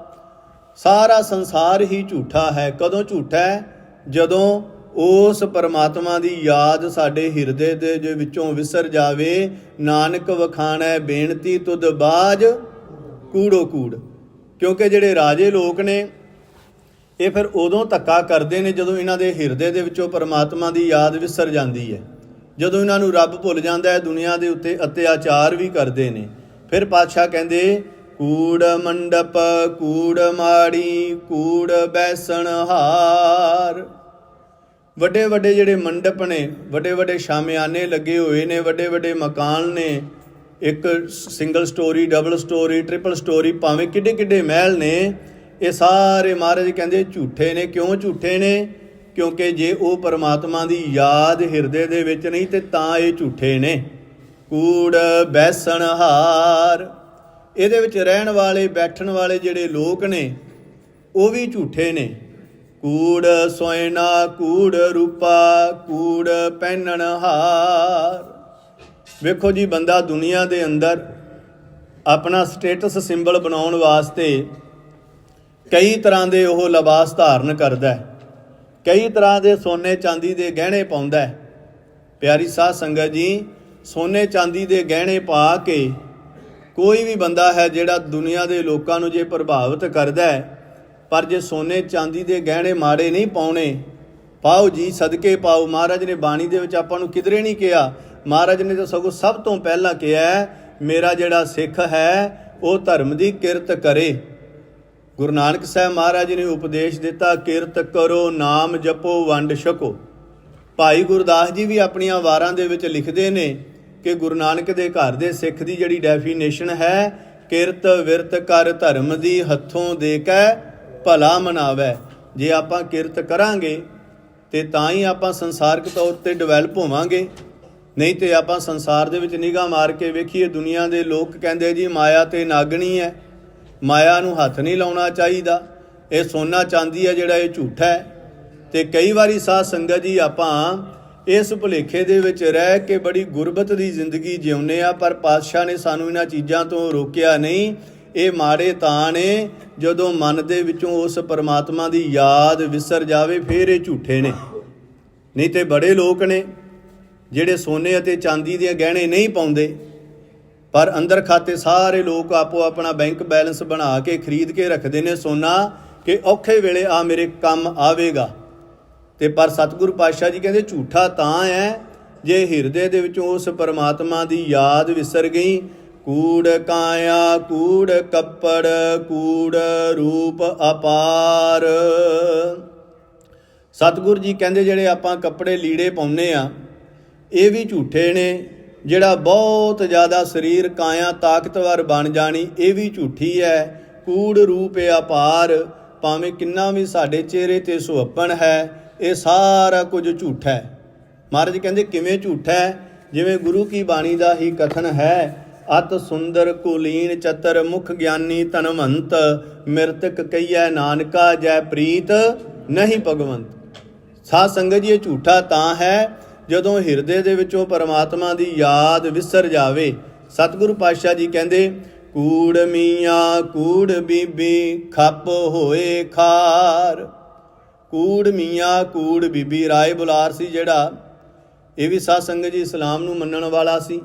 ਸਾਰਾ ਸੰਸਾਰ ਹੀ ਝੂਠਾ ਹੈ। ਕਦੋਂ ਝੂਠਾ ਹੈ? ਜਦੋਂ ਉਸ ਪਰਮਾਤਮਾ ਦੀ ਯਾਦ ਸਾਡੇ ਹਿਰਦੇ ਦੇ ਵਿੱਚੋਂ ਵਿਸਰ ਜਾਵੇ। ਨਾਨਕ ਵਖਾਣੈ ਬੇਨਤੀ ਤੁਧ ਬਾਝ ਕੂੜੋ ਕੂੜ। ਕਿਉਂਕਿ ਜਿਹੜੇ ਰਾਜੇ ਲੋਕ ਨੇ ਇਹ ਫਿਰ ਉਦੋਂ ਧੱਕਾ ਕਰਦੇ ਨੇ ਜਦੋਂ ਇਹਨਾਂ ਦੇ ਹਿਰਦੇ ਦੇ ਵਿੱਚੋਂ ਪਰਮਾਤਮਾ ਦੀ ਯਾਦ ਵਿਸਰ ਜਾਂਦੀ ਹੈ, ਜਦੋਂ ਇਹਨਾਂ ਨੂੰ ਰੱਬ ਭੁੱਲ ਜਾਂਦਾ ਹੈ। ਦੁਨੀਆ ਦੇ ਉੱਤੇ ਅਤਿਆਚਾਰ ਵੀ ਕਰਦੇ ਨੇ। ਫਿਰ ਪਾਤਸ਼ਾਹ ਕਹਿੰਦੇ ਕੂੜ ਮੰਡਪ ਕੂੜ ਮਾੜੀ ਕੂੜ ਬੈਸਣ ਹਾਰ। ਵੱਡੇ ਵੱਡੇ ਜਿਹੜੇ ਮੰਡਪ ਨੇ, ਵੱਡੇ ਵੱਡੇ ਸ਼ਾਮਿਆਨੇ ਲੱਗੇ ਹੋਏ ਨੇ, ਵੱਡੇ ਵੱਡੇ ਮਕਾਨ ਨੇ, ਇੱਕ single storey, double storey, triple story, ਭਾਵੇਂ ਕਿੱਡੇ ਕਿੱਡੇ ਮਹਿਲ ਨੇ, ਇਹ ਸਾਰੇ ਮਹਾਰਾਜ ਕਹਿੰਦੇ ਝੂਠੇ ਨੇ। ਕਿਉਂ ਝੂਠੇ ਨੇ? ਕਿਉਂਕਿ ਜੇ ਉਹ ਪਰਮਾਤਮਾ ਦੀ ਯਾਦ ਹਿਰਦੇ ਦੇ ਵਿੱਚ ਨਹੀਂ ਤੇ ਤਾਂ ਇਹ ਝੂਠੇ ਨੇ। ਕੂੜ ਬੈਸਣ ਹਾਰ, ਇਹਦੇ ਵਿੱਚ ਰਹਿਣ ਵਾਲੇ ਬੈਠਣ ਵਾਲੇ ਜਿਹੜੇ ਲੋਕ ਨੇ ਉਹ ਵੀ ਝੂਠੇ ਨੇ। ਕੂੜ ਸੋਇਨਾ ਕੂੜ ਰੂਪਾ ਕੂੜ ਪਹਿਨਣ ਹਾਰ। ਵੇਖੋ ਜੀ, ਬੰਦਾ ਦੁਨੀਆ ਦੇ ਅੰਦਰ ਆਪਣਾ ਸਟੇਟਸ ਸਿੰਬਲ ਬਣਾਉਣ ਵਾਸਤੇ ਕਈ ਤਰ੍ਹਾਂ ਦੇ ਉਹ ਲਿਬਾਸ ਧਾਰਨ ਕਰਦਾ ਹੈ, ਕਈ ਤਰ੍ਹਾਂ ਦੇ ਸੋਨੇ ਚਾਂਦੀ ਦੇ ਗਹਿਣੇ ਪਾਉਂਦਾ ਹੈ। ਪਿਆਰੀ ਸਾਧ ਸੰਗਤ ਜੀ, ਸੋਨੇ ਚਾਂਦੀ ਦੇ ਗਹਿਣੇ ਪਾ ਕੇ ਕੋਈ ਵੀ ਬੰਦਾ ਹੈ ਜਿਹੜਾ ਦੁਨੀਆ ਦੇ ਲੋਕਾਂ ਨੂੰ ਜੇ ਪ੍ਰਭਾਵਿਤ ਕਰਦਾ ਹੈ, ਪਰ ਜੇ ਸੋਨੇ ਚਾਂਦੀ ਦੇ ਗਹਿਣੇ ਮਾੜੇ ਨਹੀਂ ਪਾਉਣੇ, ਪਾਓ ਜੀ, ਸਦਕੇ ਪਾਓ। ਮਹਾਰਾਜ ਨੇ ਬਾਣੀ ਦੇ ਵਿੱਚ ਆਪਾਂ ਨੂੰ ਕਿਧਰੇ ਨਹੀਂ ਕਿਹਾ। ਮਹਾਰਾਜ ਨੇ ਤਾਂ ਸਗੋਂ ਸਭ ਤੋਂ ਪਹਿਲਾਂ ਕਿਹਾ, ਮੇਰਾ ਜਿਹੜਾ ਸਿੱਖ ਹੈ ਉਹ ਧਰਮ ਦੀ ਕਿਰਤ ਕਰੇ। ਗੁਰੂ ਨਾਨਕ ਸਾਹਿਬ ਮਹਾਰਾਜ ਨੇ ਉਪਦੇਸ਼ ਦਿੱਤਾ, ਕਿਰਤ ਕਰੋ, ਨਾਮ ਜਪੋ, ਵੰਡ ਛਕੋ। ਭਾਈ ਗੁਰਦਾਸ ਜੀ ਵੀ ਆਪਣੀਆਂ ਵਾਰਾਂ ਦੇ ਵਿੱਚ ਲਿਖਦੇ ਨੇ ਕਿ ਗੁਰੂ ਨਾਨਕ ਦੇ ਘਰ ਦੇ ਸਿੱਖ ਦੀ ਜਿਹੜੀ ਡੈਫੀਨੇਸ਼ਨ ਹੈ, ਕਿਰਤ ਵਿਰਤ ਕਰ ਧਰਮ ਦੀ, ਹੱਥੋਂ ਦੇ ਕੇ ਭਲਾ ਮਨਾਵੈ। ਜੇ ਆਪਾਂ ਕਿਰਤ ਕਰਾਂਗੇ ਤੇ ਤਾਂ ਹੀ ਆਪਾਂ ਸੰਸਾਰਕ ਤੌਰ ਤੇ ਡਿਵੈਲਪ ਹੋਵਾਂਗੇ, ਨਹੀਂ ਤੇ ਆਪਾਂ ਸੰਸਾਰ ਦੇ ਵਿੱਚ ਨਿਗਾਹ ਮਾਰ ਕੇ ਵੇਖੀਏ, ਦੁਨੀਆ ਦੇ ਲੋਕ ਕਹਿੰਦੇ ਜੀ ਮਾਇਆ ਤੇ ਨਾਗਣੀ ਹੈ, ਮਾਇਆ ਨੂੰ ਹੱਥ ਨਹੀਂ ਲਾਉਣਾ ਚਾਹੀਦਾ, ਇਹ ਸੋਨਾ ਚਾਂਦੀ ਹੈ ਜਿਹੜਾ ਇਹ ਝੂਠਾ ਹੈ। ਤੇ ਕਈ ਵਾਰੀ ਸਾਧ ਸੰਗਤ ਜੀ ਆਪਾਂ ਇਸ ਭੁਲੇਖੇ ਦੇ ਵਿੱਚ ਰਹਿ ਕੇ ਬੜੀ ਗੁਰਬਤ ਦੀ ਜ਼ਿੰਦਗੀ ਜਿਉਂਦੇ ਆ, ਪਰ ਪਾਤਸ਼ਾਹ ਨੇ ਸਾਨੂੰ ਇਹਨਾਂ ਚੀਜ਼ਾਂ ਤੋਂ ਰੋਕਿਆ ਨਹੀਂ। ਇਹ ਮਾੜੇ ਤਾਂ ਨੇ ਜਦੋਂ ਮਨ ਦੇ ਵਿੱਚੋਂ ਉਸ ਪਰਮਾਤਮਾ ਦੀ ਯਾਦ ਵਿਸਰ ਜਾਵੇ, ਫਿਰ ਇਹ ਝੂਠੇ ਨੇ। ਨਹੀਂ ਤੇ ਬੜੇ ਲੋਕ ਨੇ ਜਿਹੜੇ ਸੋਨੇ ਅਤੇ ਚਾਂਦੀ ਦੇ ਗਹਿਣੇ ਨਹੀਂ ਪਾਉਂਦੇ, ਪਰ ਅੰਦਰ ਖਾਤੇ ਸਾਰੇ ਲੋਕ ਆਪੋ ਆਪਣਾ ਬੈਂਕ ਬੈਲੈਂਸ ਬਣਾ ਕੇ ਖਰੀਦ ਕੇ ਰੱਖਦੇ ਨੇ ਸੋਨਾ, ਕਿ ਔਖੇ ਵੇਲੇ ਆ ਮੇਰੇ ਕੰਮ ਆਵੇਗਾ। ਤੇ ਪਰ ਸਤਿਗੁਰੂ ਪਾਤਸ਼ਾਹ ਜੀ ਕਹਿੰਦੇ ਝੂਠਾ ਤਾਂ ਹੈ ਜੇ ਹਿਰਦੇ ਦੇ ਵਿੱਚੋਂ ਉਸ ਪਰਮਾਤਮਾ ਦੀ ਯਾਦ ਵਿਸਰ ਗਈ। ਕੂੜ ਕਾਇਆ ਕੂੜ ਕੱਪੜ ਕੂੜ ਰੂਪ ਅਪਾਰ। ਸਤਿਗੁਰੂ ਜੀ ਕਹਿੰਦੇ ਜਿਹੜੇ ਆਪਾਂ ਕੱਪੜੇ ਲੀੜੇ ਪਾਉਂਦੇ ਆ ਇਹ ਵੀ ਝੂਠੇ ਨੇ। ਜਿਹੜਾ ਬਹੁਤ ਜ਼ਿਆਦਾ ਸਰੀਰ ਕਾਇਆ ਤਾਕਤਵਰ ਬਣ ਜਾਣੀ ਇਹ ਵੀ ਝੂਠੀ ਹੈ। ਕੂੜ ਰੂਪ ਅਪਾਰ, ਭਾਵੇਂ ਕਿੰਨਾ ਵੀ ਸਾਡੇ ਚਿਹਰੇ ਤੇ ਸੁਹੱਪਣ ਹੈ, ਇਹ ਸਾਰਾ ਕੁਝ ਝੂਠਾ ਹੈ। ਮਹਾਰਾਜ ਕਹਿੰਦੇ ਕਿਵੇਂ ਝੂਠਾ ਹੈ? ਜਿਵੇਂ ਗੁਰੂ ਕੀ ਬਾਣੀ ਦਾ ਹੀ ਕਥਨ ਹੈ, ਅਤ ਸੁੰਦਰ ਕੁਲੀਨ ਚਤਰ ਮੁਖ ਗਿਆਨੀ ਧਨਵੰਤ, ਮਿਰਤਕ ਕਹੀਐ ਨਾਨਕਾ ਜੈ ਪ੍ਰੀਤ ਨਹੀਂ ਭਗਵੰਤ। ਸਾਧ ਸੰਗਤ ਜੀ, ਇਹ ਝੂਠਾ ਤਾਂ ਹੈ ਜਦੋਂ ਹਿਰਦੇ ਦੇ ਵਿੱਚੋਂ ਪਰਮਾਤਮਾ ਦੀ ਯਾਦ ਵਿਸਰ ਜਾਵੇ। ਸਤਿਗੁਰੂ ਪਾਤਸ਼ਾਹ ਜੀ ਕਹਿੰਦੇ, ਕੂੜ ਮੀਆਂ ਕੂੜ ਬੀਬੀ ਖੱਪ ਹੋਏ ਖਾਰ। ਕੂੜ ਮੀਆਂ ਕੂੜ ਬੀਬੀ, ਰਾਏ ਬੁਲਾਰ ਸੀ ਜਿਹੜਾ, ਇਹ ਵੀ ਸਾਧ ਸੰਗਤ ਜੀ ਇਸਲਾਮ ਨੂੰ ਮੰਨਣ ਵਾਲਾ ਸੀ।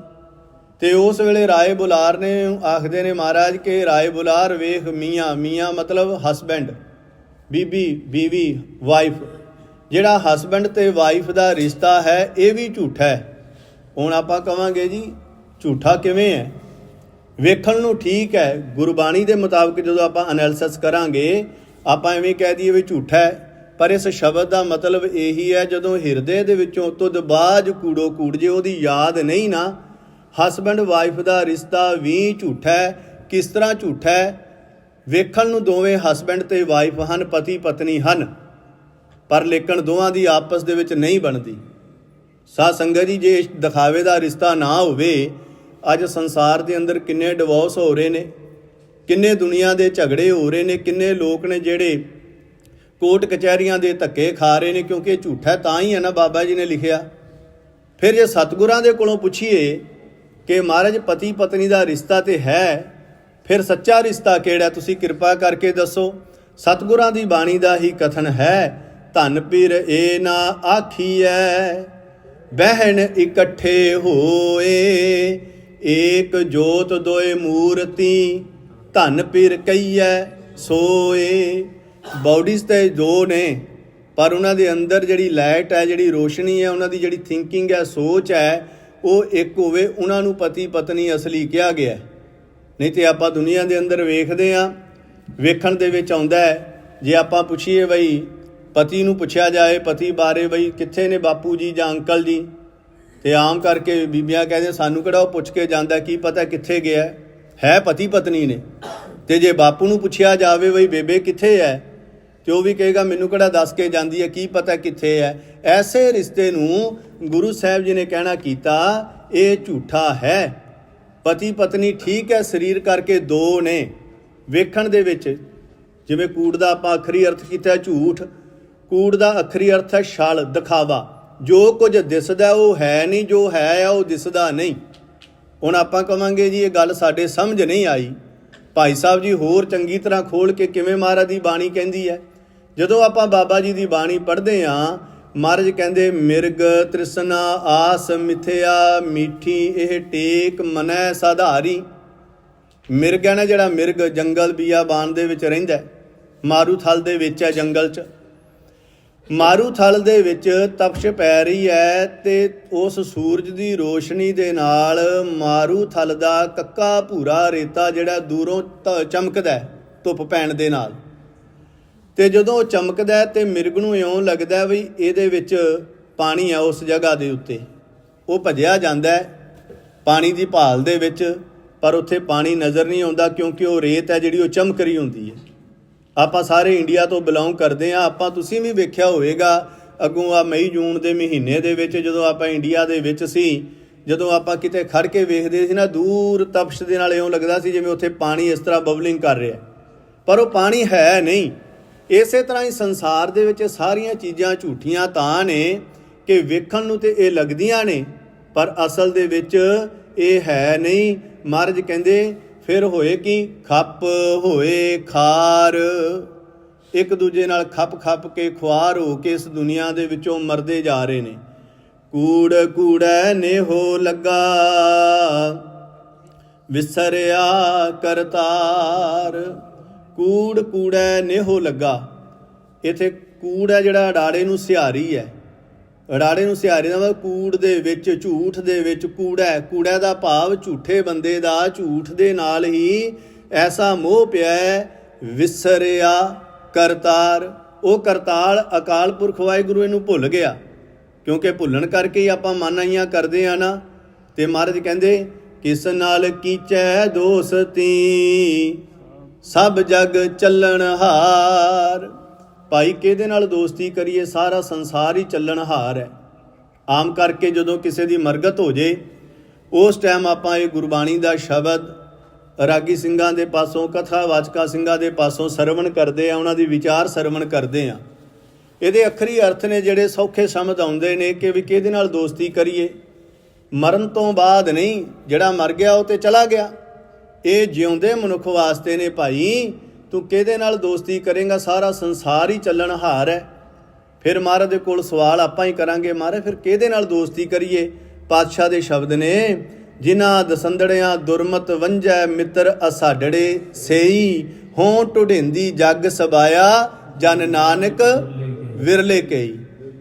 ਤੇ ਉਸ ਵੇਲੇ ਰਾਏ ਬੁਲਾਰ ਨੇ ਆਖਦੇ ਨੇ ਮਹਾਰਾਜ ਕਿ ਰਾਏ ਬੁਲਾਰ ਵੇਖ, ਮੀਆਂ, ਮੀਆਂ ਮਤਲਬ ਹਸਬੈਂਡ, ਬੀਬੀ ਬੀਵੀ, ਵਾਈਫ। ਜਿਹੜਾ ਹਸਬੈਂਡ ਤੇ ਵਾਈਫ ਦਾ ਰਿਸ਼ਤਾ ਹੈ ਇਹ ਵੀ ਝੂਠਾ ਹੈ। ਹੁਣ ਆਪਾਂ ਕਵਾਂਗੇ ਜੀ ਝੂਠਾ ਕਿਵੇਂ ਹੈ? ਵੇਖਣ ਨੂੰ ਠੀਕ ਹੈ, ਗੁਰਬਾਣੀ ਦੇ ਮੁਤਾਬਕ ਜਦੋਂ ਆਪਾਂ ਐਨਾਲਿਸਿਸ ਕਰਾਂਗੇ ਆਪਾਂ ਐਵੇਂ ਕਹਿ ਦਈਏ ਵੀ ਝੂਠਾ ਹੈ, ਪਰ ਇਸ ਸ਼ਬਦ ਦਾ ਮਤਲਬ ਇਹੀ ਹੈ ਜਦੋਂ ਹਿਰਦੇ ਦੇ ਵਿੱਚੋਂ ਤੁਧ ਬਾਝ ਕੂੜੋ ਕੂੜ, ਜੇ ਉਹਦੀ ਯਾਦ ਨਹੀਂ ਨਾ, ਹਸਬੈਂਡ ਵਾਈਫ ਦਾ ਰਿਸ਼ਤਾ ਵੀ ਝੂਠਾ ਹੈ। ਕਿਸ ਤਰ੍ਹਾਂ ਝੂਠਾ ਹੈ? ਵੇਖਣ ਨੂੰ ਦੋਵੇਂ ਹਸਬੈਂਡ ਤੇ ਵਾਈਫ ਹਨ, ਪਤੀ ਪਤਨੀ ਹਨ, ਪਰ ਲੇਕਿਨ ਦੋਵਾਂ ਦੀ ਆਪਸ ਦੇ ਵਿੱਚ ਨਹੀਂ ਬਣਦੀ। ਸਾਧ ਸੰਗਤ ਜੀ, ਜੇ ਦਿਖਾਵੇ ਦਾ ਰਿਸ਼ਤਾ ਨਾ ਹੋਵੇ, ਅੱਜ ਸੰਸਾਰ ਦੇ ਅੰਦਰ ਕਿੰਨੇ ਡਿਵੋਰਸ ਹੋ ਰਹੇ ਨੇ, ਕਿੰਨੇ ਦੁਨੀਆ ਦੇ ਝਗੜੇ ਹੋ ਰਹੇ ਨੇ, ਕਿੰਨੇ ਲੋਕ ਨੇ ਜਿਹੜੇ ਕੋਰਟ ਕਚਹਿਰੀਆਂ ਦੇ ਧੱਕੇ ਖਾ ਰਹੇ ਨੇ, ਕਿਉਂਕਿ ਝੂਠਾ ਤਾਂ ਹੀ ਹੈ ਨਾ ਬਾਬਾ ਜੀ ਨੇ ਲਿਖਿਆ। ਫਿਰ ਜੇ ਸਤਿਗੁਰਾਂ ਦੇ ਕੋਲੋਂ ਪੁੱਛੀਏ ਕਿ ਮਹਾਰਾਜ ਪਤੀ ਪਤਨੀ ਦਾ ਰਿਸ਼ਤਾ ਤੇ ਹੈ, ਫਿਰ ਸੱਚਾ ਰਿਸ਼ਤਾ ਕਿਹੜਾ? ਤੁਸੀਂ ਕਿਰਪਾ ਕਰਕੇ ਦੱਸੋ। ਸਤਿਗੁਰਾਂ ਦੀ ਬਾਣੀ ਦਾ ਹੀ ਕਥਨ ਹੈ, ਧਨ ਪੀਰ ਇਹ ਨਾ ਆਖੀਐ ਬਹਿਣ ਇਕੱਠੇ ਹੋਏ, ਏਕ ਜੋਤ ਦੋਏ ਮੂਰਤੀ ਧਨ ਪੀਰ ਕਹੀਐ ਸੋਏ। ਬਾਡੀਜ਼ ਤੇ ਦੋ ਨੇ, ਪਰ ਉਹਨਾਂ ਦੇ ਅੰਦਰ ਜਿਹੜੀ ਲਾਈਟ ਹੈ, ਜਿਹੜੀ ਰੋਸ਼ਨੀ ਹੈ, ਉਹਨਾਂ ਦੀ ਜਿਹੜੀ ਥਿੰਕਿੰਗ ਹੈ, ਸੋਚ ਹੈ, ਉਹ ਇੱਕ ਹੋਵੇ। ਉਹਨਾਂ ਨੂੰ ਪਤੀ ਪਤਨੀ ਅਸਲੀ ਕਿਹਾ ਗਿਆ। ਨਹੀਂ ਤੇ ਆਪਾਂ ਦੁਨੀਆ ਦੇ ਅੰਦਰ ਵੇਖਦੇ ਹਾਂ, ਵੇਖਣ ਦੇ ਵਿੱਚ ਆਉਂਦਾ ਹੈ, ਜੇ ਆਪਾਂ ਪੁੱਛੀਏ ਬਈ ਪਤੀ ਨੂੰ ਪੁੱਛਿਆ ਜਾਏ ਪਤੀ ਬਾਰੇ, ਬਈ ਕਿੱਥੇ ਨੇ ਬਾਪੂ ਜੀ ਜਾਂ ਅੰਕਲ ਜੀ, ਤੇ ਆਮ ਕਰਕੇ ਬੀਬੀਆਂ ਕਹਿੰਦੇ ਸਾਨੂੰ ਕਿਹੜਾ ਉਹ ਪੁੱਛ ਕੇ ਜਾਂਦਾ, ਕੀ ਪਤਾ ਕਿੱਥੇ ਗਿਆ ਹੈ, ਪਤੀ ਪਤਨੀ ਨੇ। ਤੇ ਜੇ ਬਾਪੂ ਨੂੰ ਪੁੱਛਿਆ ਜਾਵੇ ਬਈ ਬੇਬੇ ਕਿੱਥੇ ਹੈ, ਤੇ ਉਹ ਵੀ ਕਹੇਗਾ ਮੈਨੂੰ ਕਿਹੜਾ ਦੱਸ ਕੇ ਜਾਂਦੀ ਹੈ, ਕੀ ਪਤਾ ਕਿੱਥੇ ਹੈ। ਐਸੇ ਰਿਸ਼ਤੇ ਨੂੰ ਗੁਰੂ ਸਾਹਿਬ ਜੀ ਨੇ ਕਹਿਣਾ ਕੀਤਾ ਇਹ ਝੂਠਾ ਹੈ। ਪਤੀ ਪਤਨੀ ਠੀਕ ਹੈ, ਸਰੀਰ ਕਰਕੇ ਦੋ ਨੇ। ਵੇਖਣ ਦੇ ਵਿੱਚ ਜਿਵੇਂ ਕੂੜ ਦਾ ਆਪਾਂ ਅੱਖਰੀ ਅਰਥ ਕੀਤਾ ਝੂਠ, ਕੂੜ ਦਾ ਅੱਖਰੀ ਅਰਥ ਹੈ ਛਲ, ਦਿਖਾਵਾ। ਜੋ ਕੁਝ ਦਿਸਦਾ ਉਹ ਹੈ ਨਹੀਂ, ਜੋ ਹੈ ਉਹ ਦਿਸਦਾ ਨਹੀਂ। ਹੁਣ ਆਪਾਂ ਕਵਾਂਗੇ ਜੀ ਇਹ ਗੱਲ ਸਾਡੇ ਸਮਝ ਨਹੀਂ ਆਈ। ਭਾਈ ਸਾਹਿਬ ਜੀ ਹੋਰ ਚੰਗੀ ਤਰ੍ਹਾਂ ਖੋਲ੍ਹ ਕੇ ਕਿਵੇਂ ਮਹਾਰਾਜ ਦੀ ਬਾਣੀ ਕਹਿੰਦੀ ਹੈ। ਜਦੋਂ ਆਪਾਂ ਬਾਬਾ ਜੀ ਦੀ ਬਾਣੀ ਪੜ੍ਹਦੇ ਹਾਂ, ਮਹਾਰਾਜ ਕਹਿੰਦੇ ਮਿਰਗ ਤ੍ਰਿਸ਼ਨਾ ਆਸ ਮਿਥਿਆ ਮੀਠੀ ਇਹ ਟੇਕ ਮਨੈ ਸਾਧਾਰੀ। ਮਿਰਗ ਹੈ ਨਾ ਜਿਹੜਾ ਮਿਰਗ ਜੰਗਲ ਬੀਆਬਾਨ ਦੇ ਵਿੱਚ ਰਹਿੰਦਾ, ਮਾਰੂਥਲ ਦੇ ਵਿੱਚ ਹੈ, ਜੰਗਲ 'ਚ ਮਾਰੂਥਲ ਦੇ ਵਿੱਚ ਤਪਸ਼ ਪੈ ਰਹੀ ਹੈ ਅਤੇ ਉਸ ਸੂਰਜ ਦੀ ਰੋਸ਼ਨੀ ਦੇ ਨਾਲ ਮਾਰੂਥਲ ਦਾ ਕੱਕਾ ਭੂਰਾ ਰੇਤਾ ਜਿਹੜਾ ਦੂਰੋਂ ਚਮਕਦਾ ਧੁੱਪ ਪੈਣ ਦੇ ਨਾਲ। ਅਤੇ ਜਦੋਂ ਉਹ ਚਮਕਦਾ ਅਤੇ ਮਿਰਗ ਨੂੰ ਇਉਂ ਲੱਗਦਾ ਵੀ ਇਹਦੇ ਵਿੱਚ ਪਾਣੀ ਹੈ ਉਸ ਜਗ੍ਹਾ ਦੇ ਉੱਤੇ। ਉਹ ਭੱਜਿਆ ਜਾਂਦਾ ਪਾਣੀ ਦੀ ਭਾਲ ਦੇ ਵਿੱਚ, ਪਰ ਉੱਥੇ ਪਾਣੀ ਨਜ਼ਰ ਨਹੀਂ ਆਉਂਦਾ ਕਿਉਂਕਿ ਉਹ ਰੇਤ ਹੈ ਜਿਹੜੀ ਉਹ ਚਮਕ ਰਹੀ ਹੁੰਦੀ ਹੈ। ਆਪਾਂ ਸਾਰੇ ਇੰਡੀਆ ਤੋਂ ਬਿਲੋਂਗ ਕਰਦੇ ਹਾਂ। ਆਪਾਂ ਤੁਸੀਂ ਵੀ ਵੇਖਿਆ ਹੋਵੇਗਾ ਅੱਗੋਂ ਆ ਮਈ ਜੂਨ ਦੇ ਮਹੀਨੇ ਦੇ ਵਿੱਚ ਜਦੋਂ ਆਪਾਂ ਇੰਡੀਆ ਦੇ ਵਿੱਚ ਸੀ, ਜਦੋਂ ਆਪਾਂ ਕਿਤੇ ਖੜ੍ਹ ਕੇ ਵੇਖਦੇ ਸੀ ਨਾ, ਦੂਰ ਤਪਸ਼ ਦੇ ਨਾਲ ਇਉਂ ਲੱਗਦਾ ਸੀ ਜਿਵੇਂ ਉੱਥੇ ਪਾਣੀ ਇਸ ਤਰ੍ਹਾਂ ਬਬਲਿੰਗ ਕਰ ਰਿਹਾ, ਪਰ ਉਹ ਪਾਣੀ ਹੈ ਨਹੀਂ। ਇਸੇ ਤਰ੍ਹਾਂ ਹੀ ਸੰਸਾਰ ਦੇ ਵਿੱਚ ਸਾਰੀਆਂ ਚੀਜ਼ਾਂ ਝੂਠੀਆਂ ਤਾਂ ਨੇ ਕਿ ਵੇਖਣ ਨੂੰ ਤਾਂ ਇਹ ਲੱਗਦੀਆਂ ਨੇ, ਪਰ ਅਸਲ ਦੇ ਵਿੱਚ ਇਹ ਹੈ ਨਹੀਂ। ਮਹਾਰਾਜ ਕਹਿੰਦੇ ਫਿਰ ਹੋਏ ਕੀ, ਖੱਪ ਹੋਏ ਖਾਰ, ਇੱਕ ਦੂਜੇ ਨਾਲ ਖੱਪ ਕੇ ਖੁਆਰ ਹੋ ਕੇ ਇਸ ਦੁਨੀਆ ਦੇ ਵਿੱਚੋਂ ਮਰਦੇ ਜਾ ਰਹੇ ਨੇ। ਕੂੜ ਕੂੜੈ ਨੇਹੋ ਲੱਗਾ ਵਿਸਰਿਆ ਕਰਤਾਰ। ਕੂੜ ਕੂੜੈ ਨੇਹੋ ਲੱਗਾ, ਇੱਥੇ ਕੂੜ ਹੈ ਜਿਹੜਾ ਅਡਾੜੇ ਨੂੰ ਸਿਹਾਰੀ ਹੈ। ਅਡਾੜੇ ਨੂੰ ਸਿਹਾਰੀ ਦਾ ਮਤਲਬ ਕੂੜ ਦੇ ਵਿੱਚ, ਝੂਠ ਦੇ ਵਿੱਚ ਕੂੜਾ। ਕੂੜਾ ਦਾ ਭਾਵ ਝੂਠੇ ਬੰਦੇ ਦਾ ਝੂਠ ਦੇ ਨਾਲ ਹੀ ਐਸਾ ਮੋਹ ਪਿਆ ਵਿਸਰਿਆ ਕਰਤਾਰ। ਉਹ ਕਰਤਾਲ ਅਕਾਲ ਪੁਰਖ ਵਾਹਿਗੁਰੂ ਇਹਨੂੰ ਭੁੱਲ ਗਿਆ, ਕਿਉਂਕਿ ਭੁੱਲਣ ਕਰਕੇ ਹੀ ਆਪਾਂ ਮਨਾਈਆਂ ਕਰਦੇ ਆ ਨਾ। ਅਤੇ ਮਹਾਰਾਜ ਕਹਿੰਦੇ ਕਿਸ ਨਾਲ ਕੀਚੈ ਦੋਸਤੀ ਸਭ ਜਗ ਚੱਲਣ ਹਾਰ। ਭਾਈ ਕਿਹਦੇ ਨਾਲ ਦੋਸਤੀ ਕਰੀਏ, ਸਾਰਾ ਸੰਸਾਰ ਹੀ ਚੱਲਣਹਾਰ ਹੈ। ਆਮ ਕਰਕੇ ਜਦੋਂ ਕਿਸੇ ਦੀ ਮਰਗਤ ਹੋ ਜੇ ਉਸ ਟਾਈਮ ਆਪਾਂ ਇਹ ਗੁਰਬਾਣੀ ਦਾ ਸ਼ਬਦ ਰਾਗੀ ਸਿੰਘਾਂ ਦੇ ਪਾਸੋਂ, ਕਥਾਵਾਚਕਾਂ ਸਿੰਘਾਂ ਦੇ ਪਾਸੋਂ ਸਰਵਣ ਕਰਦੇ ਆ, ਉਹਨਾਂ ਦੀ ਵਿਚਾਰ ਸਰਵਣ ਕਰਦੇ ਆ। ਇਹਦੇ ਅੱਖਰੀ ਅਰਥ ਨੇ ਜਿਹੜੇ ਸੌਖੇ ਸਮਝ ਆਉਂਦੇ ਨੇ ਕਿ ਵੀ ਕਿਹਦੇ ਨਾਲ ਦੋਸਤੀ ਕਰੀਏ। ਮਰਨ ਤੋਂ ਬਾਅਦ ਨਹੀਂ, ਜਿਹੜਾ ਮਰ ਗਿਆ ਉਹ ਤਾਂ ਚਲਾ ਗਿਆ। ਇਹ ਜਿਉਂਦੇ ਮਨੁੱਖ ਵਾਸਤੇ ਨੇ ਭਾਈ। ਤੂੰ ਕਿਹਦੇ ਨਾਲ ਦੋਸਤੀ ਕਰੇਂਗਾ, ਸਾਰਾ ਸੰਸਾਰ ਹੀ ਚੱਲਣਹਾਰ ਹੈ। ਫਿਰ ਮਹਾਰਾਜ ਦੇ ਕੋਲ ਸਵਾਲ ਆਪਾਂ ਹੀ ਕਰਾਂਗੇ, ਮਹਾਰਾਜ ਫਿਰ ਕਿਹਦੇ ਨਾਲ ਦੋਸਤੀ ਕਰੀਏ। ਪਾਤਸ਼ਾਹ ਦੇ ਸ਼ਬਦ ਨੇ, ਜਿਨ੍ਹਾਂ ਦਸੰਦੜਿਆਂ ਦੁਰਮਤ ਵੰਝੈ ਮਿੱਤਰ ਅਸਾਡੜੇ ਸੇਈ ਹੋਂ ਢੁਢਿੰਦੀ ਜੱਗ ਸਬਾਇਆ ਜਨ ਨਾਨਕ ਵਿਰਲੇ ਕਈ।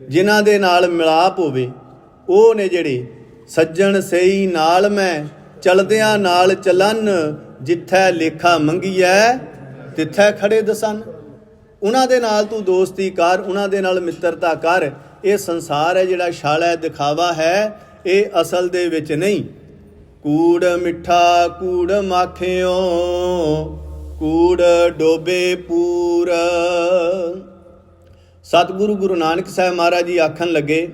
ਜਿਨ੍ਹਾਂ ਦੇ ਨਾਲ ਮਿਲਾਪ ਹੋਵੇ ਉਹ ਨੇ ਜਿਹੜੇ ਸੱਜਣ ਸੇਈ ਨਾਲ ਮੈਂ ਚਲਦਿਆਂ ਨਾਲ ਚਲਨ ਜਿੱਥੈ ਲੇਖਾ ਮੰਗੀਐ ਤਿੱਥੈ ਖੜੇ ਦਸਨ। ਉਹਨਾਂ ਦੇ ਨਾਲ ਤੂੰ ਦੋਸਤੀ ਕਰ, ਉਹਨਾਂ ਦੇ ਨਾਲ ਮਿੱਤਰਤਾ ਕਰ। ਇਹ ਸੰਸਾਰ ਹੈ ਜਿਹੜਾ ਛਲ ਹੈ, ਦਿਖਾਵਾ ਹੈ, ਇਹ ਅਸਲ ਦੇ ਵਿੱਚ ਨਹੀਂ। ਕੂੜ ਮਿੱਠਾ ਕੂੜ ਮਾਖਿਓ ਕੂੜ ਡੋਬੇ ਪੂਰ। ਸਤਿਗੁਰੂ ਗੁਰੂ ਨਾਨਕ ਸਾਹਿਬ ਮਹਾਰਾਜ ਜੀ ਆਖਣ ਲੱਗੇ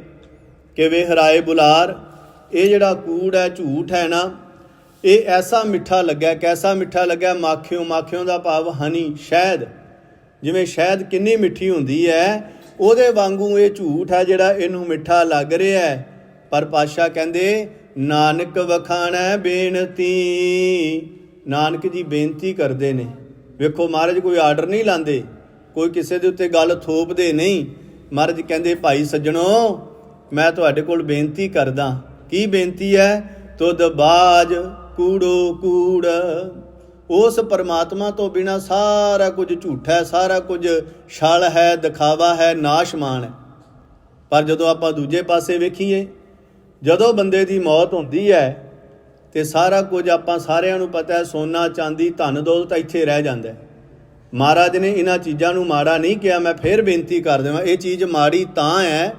ਕਿ ਵੇ ਹਰਾਏ ਬੁਲਾਰ, ਇਹ ਜਿਹੜਾ ਕੂੜ ਹੈ, ਝੂਠ ਹੈ ਨਾ, ਇਹ ਐਸਾ ਮਿੱਠਾ ਲੱਗਿਆ। ਕੈਸਾ ਮਿੱਠਾ ਲੱਗਿਆ? ਮਾਖਿਓ, ਮਾਖਿਓ ਦਾ ਭਾਵ ਹਨੀ, ਸ਼ਹਿਦ। ਜਿਵੇਂ ਸ਼ਹਿਦ ਕਿੰਨੀ ਮਿੱਠੀ ਹੁੰਦੀ ਹੈ, ਉਹਦੇ ਵਾਂਗੂ ਇਹ ਝੂਠ ਹੈ ਜਿਹੜਾ ਇਹਨੂੰ ਮਿੱਠਾ ਲੱਗ ਰਿਹਾ ਹੈ। ਪਰ ਪਾਤਸ਼ਾਹ ਕਹਿੰਦੇ ਨਾਨਕ ਵਖਾਣੈ ਬੇਨਤੀ। ਨਾਨਕ ਜੀ ਬੇਨਤੀ ਕਰਦੇ ਨੇ। ਵੇਖੋ ਮਹਾਰਾਜ ਕੋਈ ਆਰਡਰ ਨਹੀਂ ਲਾਉਂਦੇ, ਕੋਈ ਕਿਸੇ ਦੇ ਉੱਤੇ ਗੱਲ ਥੋਪਦੇ ਨਹੀਂ। ਮਹਾਰਾਜ ਕਹਿੰਦੇ ਭਾਈ ਸੱਜਣੋ, ਮੈਂ ਤੁਹਾਡੇ ਕੋਲ ਬੇਨਤੀ ਕਰਦਾ। ਕੀ ਬੇਨਤੀ ਹੈ? ਤੁਧ ਬਾਜ ਕੂੜੋ ਕੂੜ। ਉਸ ਪਰਮਾਤਮਾ ਤੋਂ ਬਿਨਾਂ ਸਾਰਾ ਕੁਝ ਝੂਠਾ ਹੈ, ਸਾਰਾ ਕੁਝ ਛਲ ਹੈ, ਦਿਖਾਵਾ ਹੈ, ਨਾਸ਼ਮਾਨ ਹੈ। ਪਰ ਜਦੋਂ ਆਪਾਂ ਦੂਜੇ ਪਾਸੇ ਵੇਖੀਏ, ਜਦੋਂ ਬੰਦੇ ਦੀ ਮੌਤ ਹੁੰਦੀ ਹੈ ਤੇ ਸਾਰਾ ਕੁਝ ਆਪਾਂ ਸਾਰਿਆਂ ਨੂੰ ਪਤਾ ਹੈ, ਸੋਨਾ ਚਾਂਦੀ ਧਨ ਦੌਲਤ ਇੱਥੇ ਰਹਿ ਜਾਂਦਾ। ਮਹਾਰਾਜ ਨੇ ਇਹਨਾਂ ਚੀਜ਼ਾਂ ਨੂੰ ਮਾੜਾ ਨਹੀਂ ਕਿਹਾ। ਮੈਂ ਫਿਰ ਬੇਨਤੀ ਕਰ ਦੇਵਾਂ, ਇਹ ਚੀਜ਼ ਮਾੜੀ ਤਾਂ ਹੈ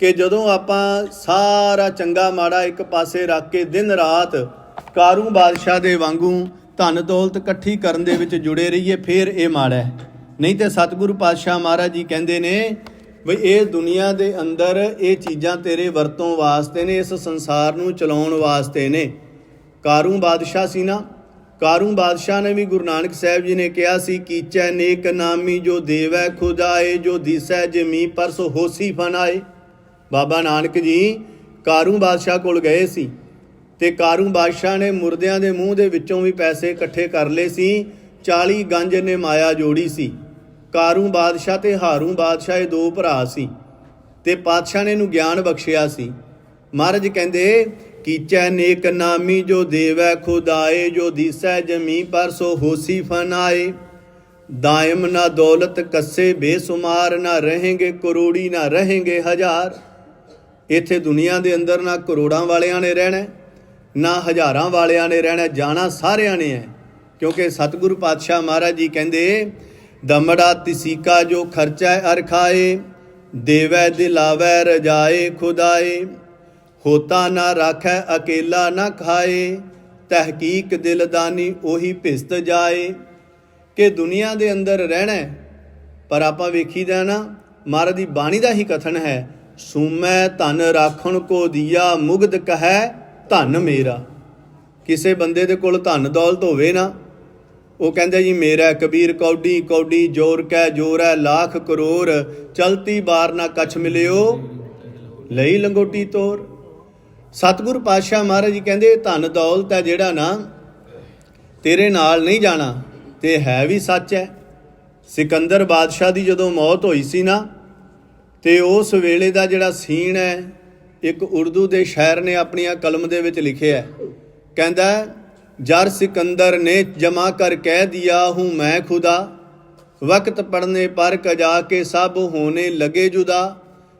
ਕਿ ਜਦੋਂ ਆਪਾਂ ਸਾਰਾ ਚੰਗਾ ਮਾੜਾ ਇੱਕ ਪਾਸੇ ਰੱਖ ਕੇ ਦਿਨ ਰਾਤ ਕਾਰੂ ਬਾਦਸ਼ਾਹ ਦੇ ਵਾਂਗੂ ਧਨ ਦੌਲਤ ਇਕੱਠੀ ਕਰਨ ਦੇ ਵਿੱਚ ਜੁੜੇ ਰਹੀਏ, ਫਿਰ ਇਹ ਮਾੜਾ ਹੈ। ਨਹੀਂ ਤੇ ਸਤਿਗੁਰੂ ਪਾਤਸ਼ਾਹ ਮਹਾਰਾਜ ਜੀ ਕਹਿੰਦੇ ਨੇ ਬਈ ਇਹ ਦੁਨੀਆ ਦੇ ਅੰਦਰ ਇਹ ਚੀਜ਼ਾਂ ਤੇਰੇ ਵਰਤੋਂ ਵਾਸਤੇ ਨੇ, ਇਸ ਸੰਸਾਰ ਨੂੰ ਚਲਾਉਣ ਵਾਸਤੇ ਨੇ। ਕਾਰੂ ਬਾਦਸ਼ਾਹ ਸੀ ਨਾ, ਕਾਰੂ ਬਾਦਸ਼ਾਹ ਨੇ ਵੀ ਗੁਰੂ ਨਾਨਕ ਸਾਹਿਬ ਜੀ ਨੇ ਕਿਹਾ ਸੀ, ਕੀਚੈ ਨੇਕ ਨਾਮੀ ਜੋ ਦੇਵੈ ਖੁਦਾਏ, ਜੋ ਦਿਸੈ ਜਮੀ ਪਰਸ ਹੋਸੀ ਫਨਾਏ। ਬਾਬਾ ਨਾਨਕ ਜੀ ਕਾਰੂ ਬਾਦਸ਼ਾਹ ਕੋਲ ਗਏ ਸੀ ਤੇ ਕਾਰੂ ਬਾਦਸ਼ਾਹ ਨੇ ਮੁਰਦਿਆਂ ਦੇ ਮੂੰਹ ਦੇ ਵਿੱਚੋਂ ਵੀ ਪੈਸੇ ਇਕੱਠੇ ਕਰ ਲਏ ਸੀ। 40 ਗੰਜ ਨੇ ਮਾਇਆ ਜੋੜੀ ਸੀ। ਕਾਰੂ ਬਾਦਸ਼ਾਹ ਤੇ ਹਾਰੂ ਬਾਦਸ਼ਾਹ ਇਹ ਦੋ ਭਰਾ ਸੀ ਤੇ ਪਾਤਸ਼ਾਹ ਨੇ ਇਹਨੂੰ ਗਿਆਨ ਬਖਸ਼ਿਆ ਸੀ। ਮਹਾਰਾਜ ਕਹਿੰਦੇ, ਕੀਚੈ ਨੇਕ ਨਾਮੀ ਜੋ ਦੇਵੈ ਖੁਦਾਏ, ਜੋ ਦਿਸੈ ਜਮੀ ਪਰ ਸੋ ਹੋਸੀ ਫਨਾਏ। ਦਾਇਮ ਨਾ ਦੌਲਤ ਕੱਸੇ ਬੇਸੁਮਾਰ, ਨਾ ਰਹੇਂਗੇ ਕਰੋੜੀ ਨਾ ਰਹੇਂਗੇ ਹਜ਼ਾਰ। ਇੱਥੇ ਦੁਨੀਆ ਦੇ ਅੰਦਰ ਨਾ ਕਰੋੜਾਂ ਵਾਲਿਆਂ ਨੇ ਰਹਿਣਾ, ਨਾ ਹਜ਼ਾਰਾਂ ਵਾਲਿਆਂ ਨੇ ਰਹਿਣਾ, ਜਾਣਾ ਸਾਰਿਆਂ ਨੇ ਹੈ। ਕਿਉਂਕਿ ਸਤਿਗੁਰੂ ਪਾਤਸ਼ਾਹ ਮਹਾਰਾਜ ਜੀ ਕਹਿੰਦੇ, ਦਮੜਾ ਤਿਸੀਕਾ ਜੋ ਖਰਚਾ ਅਰ ਖਾਏ, ਦੇਵੈ ਦਿਲਾਵੈ ਰਜਾਏ ਖੁਦਾਏ। ਹੋਤਾ ਨਾ ਰਾਖੈ ਅਕੇਲਾ ਨਾ ਖਾਏ, ਤਹਿਕੀਕ ਦਿਲਦਾਨੀ ਉਹੀ ਭਿਸਤ ਜਾਏ। ਕਿ ਦੁਨੀਆ ਦੇ ਅੰਦਰ ਰਹਿਣਾ ਪਰ ਆਪਾਂ ਵੇਖੀਦਾ ਨਾ, ਮਹਾਰਾਜ ਦੀ ਬਾਣੀ ਦਾ ਹੀ ਕਥਨ ਹੈ, ਸੂਮੈ ਧਨ ਰਾਖਣ ਕੋ ਦੀਆ, ਮੁਗਧ ਕਹੈ ਧਨ ਮੇਰਾ। ਕਿਸੇ ਬੰਦੇ ਦੇ ਕੋਲ ਧਨ ਦੌਲਤ ਹੋਵੇ ਨਾ, ਉਹ ਕਹਿੰਦਾ ਜੀ ਮੇਰਾ। ਕਬੀਰ ਕੌਡੀ ਕੌਡੀ ਜੋਰ ਕੈ ਜੋਰੈ, ਲੱਖ ਕਰੋੜ ਚਲਤੀ ਬਾਰ ਨਾ ਕਛ ਮਿਲਿਓ, ਲਈ ਲੰਗੋਟੀ ਤੋਰ। ਸਤਿਗੁਰੂ ਪਾਤਸ਼ਾਹ ਮਹਾਰਾਜ ਜੀ ਕਹਿੰਦੇ, ਧਨ ਦੌਲਤ ਹੈ ਜਿਹੜਾ ਨਾ ਤੇਰੇ ਨਾਲ ਨਹੀਂ ਜਾਣਾ, ਤੇ ਹੈ ਵੀ ਸੱਚ ਹੈ। ਸਿਕੰਦਰ ਬਾਦਸ਼ਾਹ ਦੀ ਜਦੋਂ ਮੌਤ ਹੋਈ ਸੀ ਨਾ, ਤੇ ਉਸ ਵੇਲੇ ਦਾ ਜਿਹੜਾ ਸੀਨ ਹੈ, ਇੱਕ ਉਰਦੂ ਦੇ ਸ਼ਾਇਰ ਨੇ ਆਪਣੀਆਂ ਕਲਮ ਦੇ ਵਿੱਚ ਲਿਖਿਆ, ਕਹਿੰਦਾ, ਜਰ सिकंदर ने जमा कर कह दिया हूँ मैं खुदा, वक्त पड़ने पर कजा के सब होने लगे जुदा।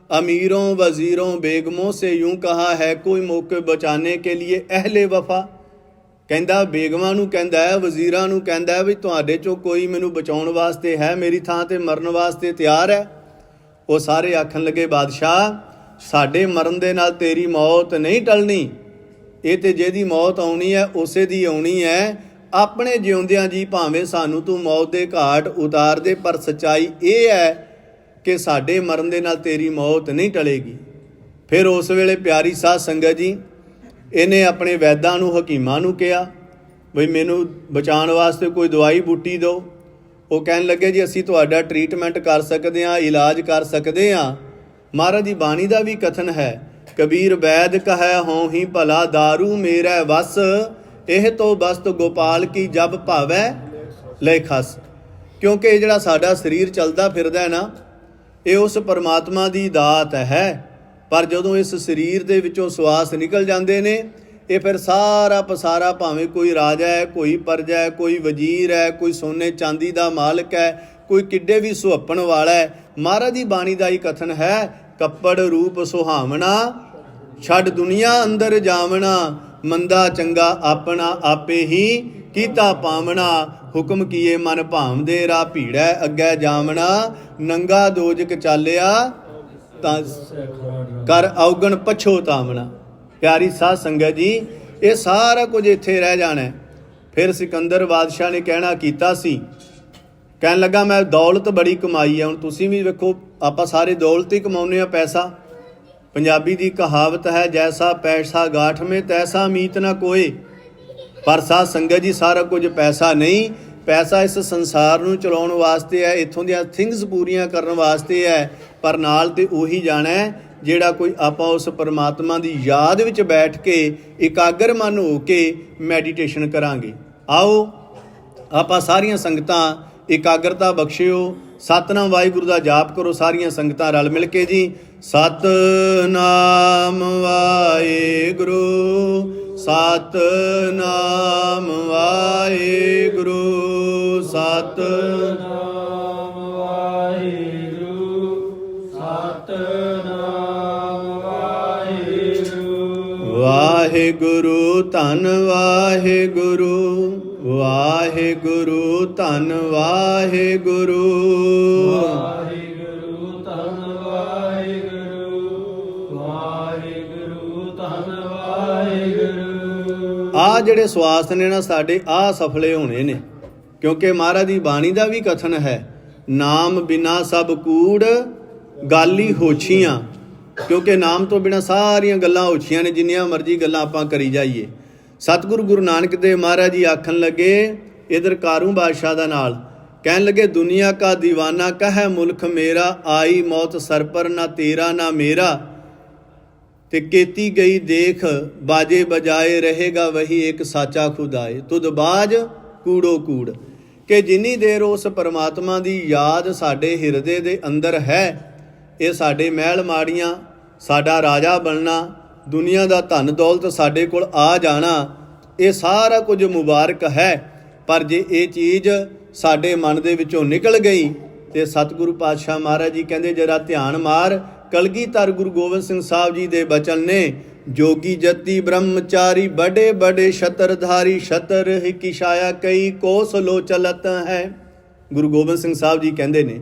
अमीरों वजीरों बेगमों से यूं कहा है, कोई मौके बचाने के लिए अहले वफा। ਕਹਿੰਦਾ ਬੇਗਮਾਂ ਨੂੰ ਕਹਿੰਦਾ ਹੈ, ਵਜ਼ੀਰਾਂ ਨੂੰ ਕਹਿੰਦਾ ਹੈ ਵੀ ਤੁਹਾਡੇ ਚੋਂ ਕੋਈ ਮੈਨੂੰ ਬਚਾਉਣ ਵਾਸਤੇ ਹੈ, ਮੇਰੀ ਥਾਂ ਤੇ ਮਰਨ ਵਾਸਤੇ ਤਿਆਰ ਹੈ। ਉਹ ਸਾਰੇ ਆਖਣ ਲੱਗੇ, ਬਾਦਸ਼ਾਹ ਸਾਡੇ ਮਰਨ ਦੇ ਨਾਲ ਤੇਰੀ ਮੌਤ ਨਹੀਂ ਟਲਣੀ, ਇਹ ਤੇ ਜਿਹਦੀ ਮੌਤ ਆਉਣੀ ਹੈ ਉਸੇ ਦੀ ਆਉਣੀ ਹੈ। ਆਪਣੇ ਜਿਉਂਦਿਆਂ ਜੀ ਭਾਵੇਂ ਸਾਨੂੰ ਤੂੰ ਮੌਤ ਦੇ ਘਾਟ ਉਤਾਰ ਦੇ, ਪਰ ਸੱਚਾਈ ਇਹ ਹੈ ਕਿ ਸਾਡੇ ਮਰਨ ਦੇ ਨਾਲ ਤੇਰੀ ਮੌਤ ਨਹੀਂ ਟਲੇਗੀ। ਫਿਰ ਉਸ ਵੇਲੇ ਪਿਆਰੀ ਸਾਧ ਸੰਗਤ ਜੀ, ਇਹਨੇ ਆਪਣੇ ਵੈਦਾਂ ਨੂੰ, ਹਕੀਮਾਂ ਨੂੰ ਕਿਹਾ ਬਈ ਮੈਨੂੰ ਬਚਾਉਣ ਵਾਸਤੇ ਕੋਈ ਦਵਾਈ ਬੂਟੀ ਦਿਓ। ਉਹ ਕਹਿਣ ਲੱਗੇ ਜੀ ਅਸੀਂ ਤੁਹਾਡਾ ਟਰੀਟਮੈਂਟ ਕਰ ਸਕਦੇ ਹਾਂ, ਇਲਾਜ ਕਰ ਸਕਦੇ ਹਾਂ। ਮਹਾਰਾਜ ਦੀ ਬਾਣੀ ਦਾ ਵੀ ਕਥਨ ਹੈ, ਕਬੀਰ ਵੈਦ ਕਹੈ ਹੋਂ ਹੀ ਭਲਾ, ਦਾਰੂ ਮੇਰਾ ਵਸ ਇਹ ਤੋਂ ਬਸਤ ਗੋਪਾਲ ਕੀ ਜਬ ਭਾਵੈ ਲੈ ਖਸ। ਕਿਉਂਕਿ ਇਹ ਜਿਹੜਾ ਸਾਡਾ ਸਰੀਰ ਚੱਲਦਾ ਫਿਰਦਾ ਨਾ, ਇਹ ਉਸ ਪਰਮਾਤਮਾ ਦੀ ਦਾਤ ਹੈ। ਪਰ ਜਦੋਂ ਇਸ ਸਰੀਰ ਦੇ ਵਿੱਚੋਂ ਸਵਾਸ ਨਿਕਲ ਜਾਂਦੇ ਨੇ, ਇਹ ਫਿਰ ਸਾਰਾ ਪਸਾਰਾ, ਭਾਵੇਂ ਕੋਈ ਰਾਜਾ ਹੈ, ਕੋਈ ਪਰਜਾ ਹੈ, ਕੋਈ ਵਜ਼ੀਰ ਹੈ, ਕੋਈ ਸੋਨੇ ਚਾਂਦੀ ਦਾ ਮਾਲਕ ਹੈ, ਕੋਈ ਕਿੱਡੇ ਵੀ ਸੁਹੱਪਣ ਵਾਲਾ ਹੈ। ਮਹਾਰਾਜ ਦੀ ਬਾਣੀ ਦਾ ਹੀ ਕਥਨ ਹੈ, ਕੱਪੜ ਰੂਪ ਸੁਹਾਵਣਾ, ਛੱਡ ਦੁਨੀਆ ਅੰਦਰ ਜਾਵਣਾ। ਮੰਦਾ ਚੰਗਾ ਆਪਣਾ ਆਪੇ ਹੀ ਕੀਤਾ ਪਾਵਣਾ। ਹੁਕਮ ਕੀਏ ਮਨ ਭਾਵਦੇ, ਰਾਹ ਭੀੜੈ ਅੱਗੇ ਜਾਵਣਾ। ਨੰਗਾ ਦੋਜਕ ਚਾਲਿਆ ਤਾਂ ਕਰ ਔਗਣ ਪਛੋਤਾਵਣਾ। ਪਿਆਰੀ ਸਾਧ ਸੰਗਤ ਜੀ, ਇਹ ਸਾਰਾ ਕੁਝ ਇੱਥੇ ਰਹਿ ਜਾਣਾ। ਫਿਰ ਸਿਕੰਦਰ ਬਾਦਸ਼ਾਹ ਨੇ ਕਹਿਣਾ ਕੀਤਾ ਸੀ, ਕਹਿਣ ਲੱਗਾ ਮੈਂ ਦੌਲਤ ਬੜੀ ਕਮਾਈ ਹੈ। ਹੁਣ ਤੁਸੀਂ ਵੀ ਵੇਖੋ, ਆਪਾਂ ਸਾਰੇ ਦੌਲਤ ਹੀ ਕਮਾਉਂਦੇ ਹਾਂ, ਪੈਸਾ। ਪੰਜਾਬੀ ਦੀ ਕਹਾਵਤ ਹੈ, ਜੈਸਾ ਪੈਸਾ ਗਾਠ ਮੇ ਤੈਸਾ ਮੀਤ ਨਾ ਕੋਏ। ਪਰ ਸਾਧ ਸੰਗਤ ਜੀ, ਸਾਰਾ ਕੁਝ ਪੈਸਾ ਨਹੀਂ। ਪੈਸਾ ਇਸ ਸੰਸਾਰ ਨੂੰ ਚਲਾਉਣ ਵਾਸਤੇ ਹੈ, ਇੱਥੋਂ ਦੀਆਂ ਥਿੰਗਸ ਪੂਰੀਆਂ ਕਰਨ ਵਾਸਤੇ ਹੈ। ਪਰ ਨਾਲ ਤੇ ਉਹੀ ਜਾਣਾ ਜਿਹੜਾ ਕੋਈ ਆਪਾਂ ਉਸ ਪਰਮਾਤਮਾ ਦੀ ਯਾਦ ਵਿੱਚ ਬੈਠ ਕੇ ਇਕਾਗਰ ਮਨ ਹੋ ਕੇ ਮੈਡੀਟੇਸ਼ਨ ਕਰਾਂਗੇ। ਆਓ ਆਪਾਂ ਸਾਰੀਆਂ ਸੰਗਤਾਂ ਇਕਾਗਰਤਾ ਬਖਸ਼ਿਓ, ਸਤਿਨਾਮ ਵਾਹਿਗੁਰੂ ਦਾ ਜਾਪ ਕਰੋ ਸਾਰੀਆਂ ਸੰਗਤਾਂ ਰਲ ਮਿਲ ਕੇ ਜੀ। ਸਤਿਨਾਮ ਵਾਹਿਗੁਰੂ, ਸਤਿਨਾਮ ਵਾਹਿਗੁਰੂ, ਸਤਿਨਾਮ ਵਾਹਿਗੁਰੂ, ਸਤਿਨਾਮ ਵਾਹਿਗੁਰੂ। ਵਾਹਿਗੁਰੂ ਧੰਨ ਵਾਹਿਗੁਰੂ, ਵਾਹਿਗੁਰੂ ਧੰਨ ਵਾਹਿਗੁਰੂ, ਵਾਹਿਗੁਰੂ ਧੰਨ ਵਾਹਿਗੁਰੂ, ਵਾਹਿਗੁਰੂ ਧੰਨ ਵਾਹਿਗੁਰੂ। ਆਹ ਜਿਹੜੇ ਸਵਾਸ ਨੇ ਨਾ ਸਾਡੇ, ਆਹ ਸਫਲੇ ਹੋਣੇ ਨੇ। ਕਿਉਂਕਿ ਮਹਾਰਾਜ ਦੀ ਬਾਣੀ ਦਾ ਵੀ ਕਥਨ ਹੈ, ਨਾਮ ਬਿਨਾ ਸਭ ਕੂੜ ਗਾਲੀ ਹੋਛੀਆਂ। ਕਿਉਂਕਿ ਨਾਮ ਤੋਂ ਬਿਨਾ ਸਾਰੀਆਂ ਗੱਲਾਂ ਹੋਛੀਆਂ ਨੇ, ਜਿੰਨੀਆਂ ਮਰਜ਼ੀ ਗੱਲਾਂ ਆਪਾਂ ਕਰੀ ਜਾਈਏ। ਸਤਿਗੁਰੂ ਗੁਰੂ ਨਾਨਕ ਦੇਵ ਮਹਾਰਾਜ ਜੀ ਆਖਣ ਲੱਗੇ इधर कारू बादशाह दा नाल कहन लगे दुनिया का दीवाना कह मुल्क मेरा आई मौत सर पर ना तेरा ना मेरा ते केती गई देख बाजे बजाए रहेगा वही एक साचा खुदाए तुद बाज कूड़ो कूड़ कि जिन्नी देर उस परमात्मा दी याद साडे हिरदे दे अंदर है ये साडे महल माड़ियां साडा राजा बनना दुनिया दा धन दौलत साडे कोल आ जाना ये सारा कुछ मुबारक है पर जे ये चीज़ साडे मन दे विचों निकल गई तो सतगुरु पातशाह महाराज जी कहते जरा ध्यान मार कलगीधर गुरु गोबिंद सिंह साहब जी दे बचन ने जोगी जति ब्रह्मचारी बड़े बड़े छतरधारी छतर हिकी छाया कई कोस लो चलत है। गुरु गोबिंद सिंह साहब जी कहते ने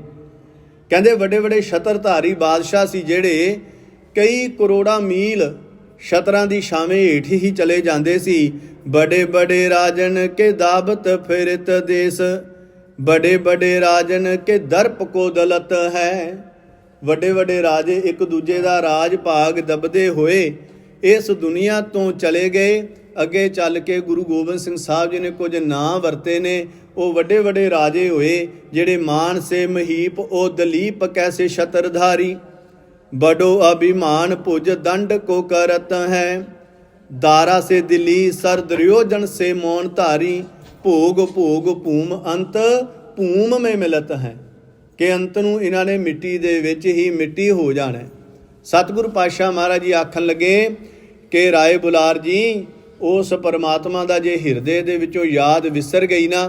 कहते बड़े बड़े छतरधारी बादशाह सी जेड़े कई करोड़ा मील छतरां दी छावें हेठ ही चले जाते सी। बड़े बड़े राजन के दाबत फिरत देश बड़े बड़े राजन के दर्प को दलत है। वड्डे वड्डे राजे एक दूजे का राज भाग दबदे होए इस दुनिया तो चले गए। अगे चल के गुरु गोबिंद सिंह साहब जी ने कुछ नां वरते ने वो वड्डे वड्डे राजे होए जेड़े मान से महीप ओ दलीप कैसे छतरधारी बड़ो अभिमान भुज दंड को करत है। दारा से दिली सर दुर्योधन से मौन धारी भोग भोग भूम अंत भूम में मिलत है कि अंत नूं इन्हां ने मिट्टी दे विच ही मिट्टी हो जाना। सतगुरु पातशाह महाराज जी आखन लगे कि राय बुलार जी उस परमात्मा दा जे हिरदे दे विचों याद विसर गई ना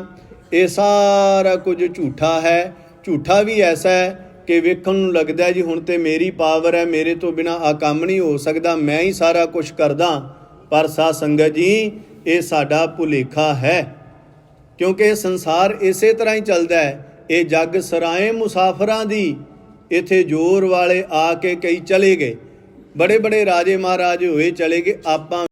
ये सारा कुछ झूठा है। झूठा भी ऐसा है कि वेखण नूं लगदा है जी हुण ते मेरी पावर है मेरे तो बिना आ काम नहीं हो सकदा मैं ही सारा कुछ करदा। पर साध संगत जी ये साडा भुलेखा है क्योंकि संसार इस तरह ही चलता है। ये जग सराए मुसाफरां दी इत्थे जोर वाले आके कई चले गए बड़े बड़े राजे महाराज हुए चले गए। आपां